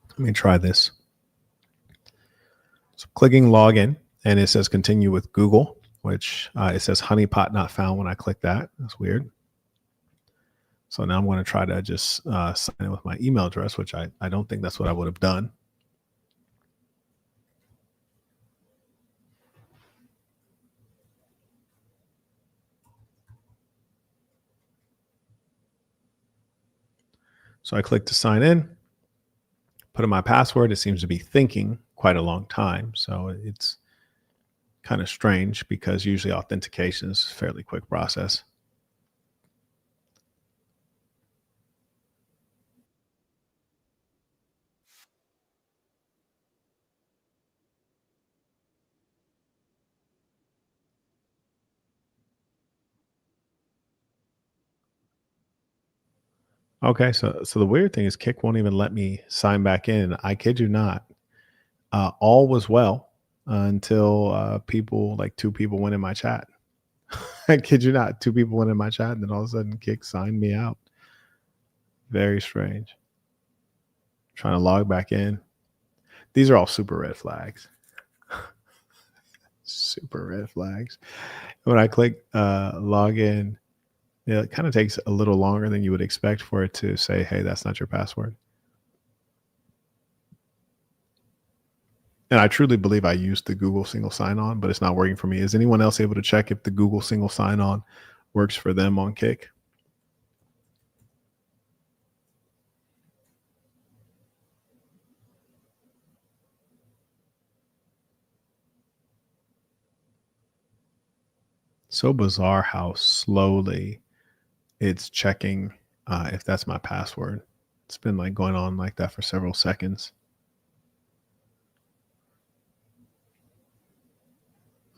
Let me try this. So clicking login, and it says continue with Google, which it says honeypot not found when I click that. That's weird. So now I'm going to try to just sign in with my email address, which I don't think that's what I would have done. So I click to sign in, put in my password. It seems to be thinking quite a long time. So it's kind of strange because usually authentication is a fairly quick process. Okay, so the weird thing is Kick won't even let me sign back in. I kid you not. All was well until two people went in my chat. I kid you not, 2 people went in my chat, and then all of a sudden Kick signed me out. Very strange. Trying to log back in. These are all super red flags. Super red flags. When I click log in, it kind of takes a little longer than you would expect for it to say, hey, that's not your password. And I truly believe I used the Google single sign-on, but it's not working for me. Is anyone else able to check if the Google single sign-on works for them on Kick? So bizarre how slowly it's checking if that's my password. It's been like going on like that for several seconds.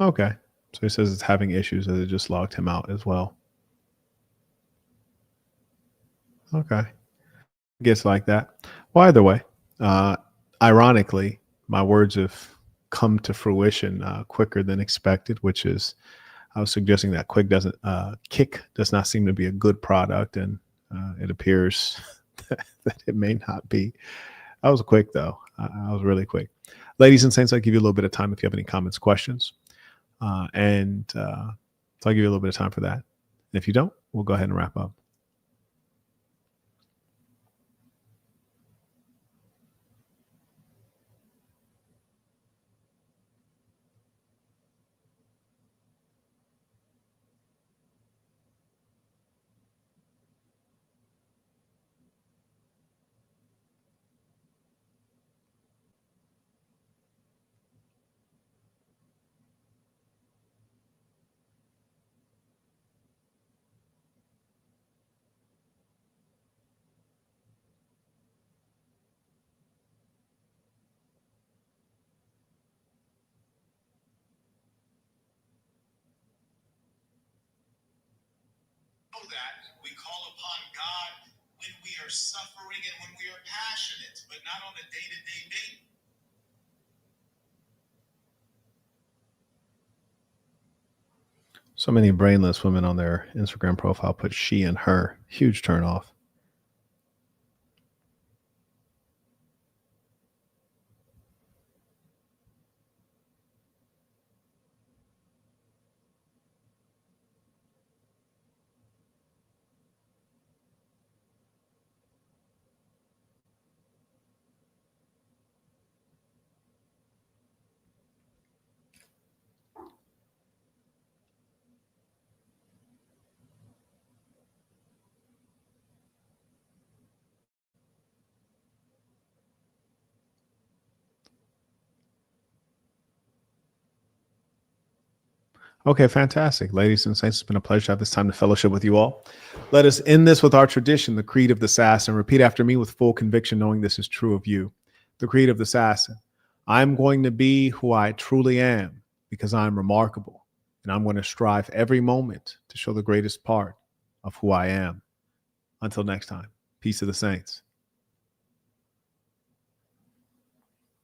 Okay. So he says it's having issues as it just logged him out as well. Okay. Gets like that. Well, either way, ironically, my words have come to fruition quicker than expected, which is I was suggesting that Kick does not seem to be a good product, and it appears that it may not be. I was quick, though. I was really quick. Ladies and saints, I'll give you a little bit of time if you have any comments, questions. So I'll give you a little bit of time for that. And if you don't, we'll go ahead and wrap up. That we call upon God when we are suffering and when we are passionate, but not on a day-to-day basis. So many brainless women on their Instagram profile put she and her. Huge turn off. Okay, fantastic. Ladies and saints, it's been a pleasure to have this time to fellowship with you all. Let us end this with our tradition, the creed of the assassin. Repeat after me with full conviction, knowing this is true of you. The creed of the assassin. I'm going to be who I truly am because I'm remarkable, and I'm going to strive every moment to show the greatest part of who I am. Until next time, peace of the saints.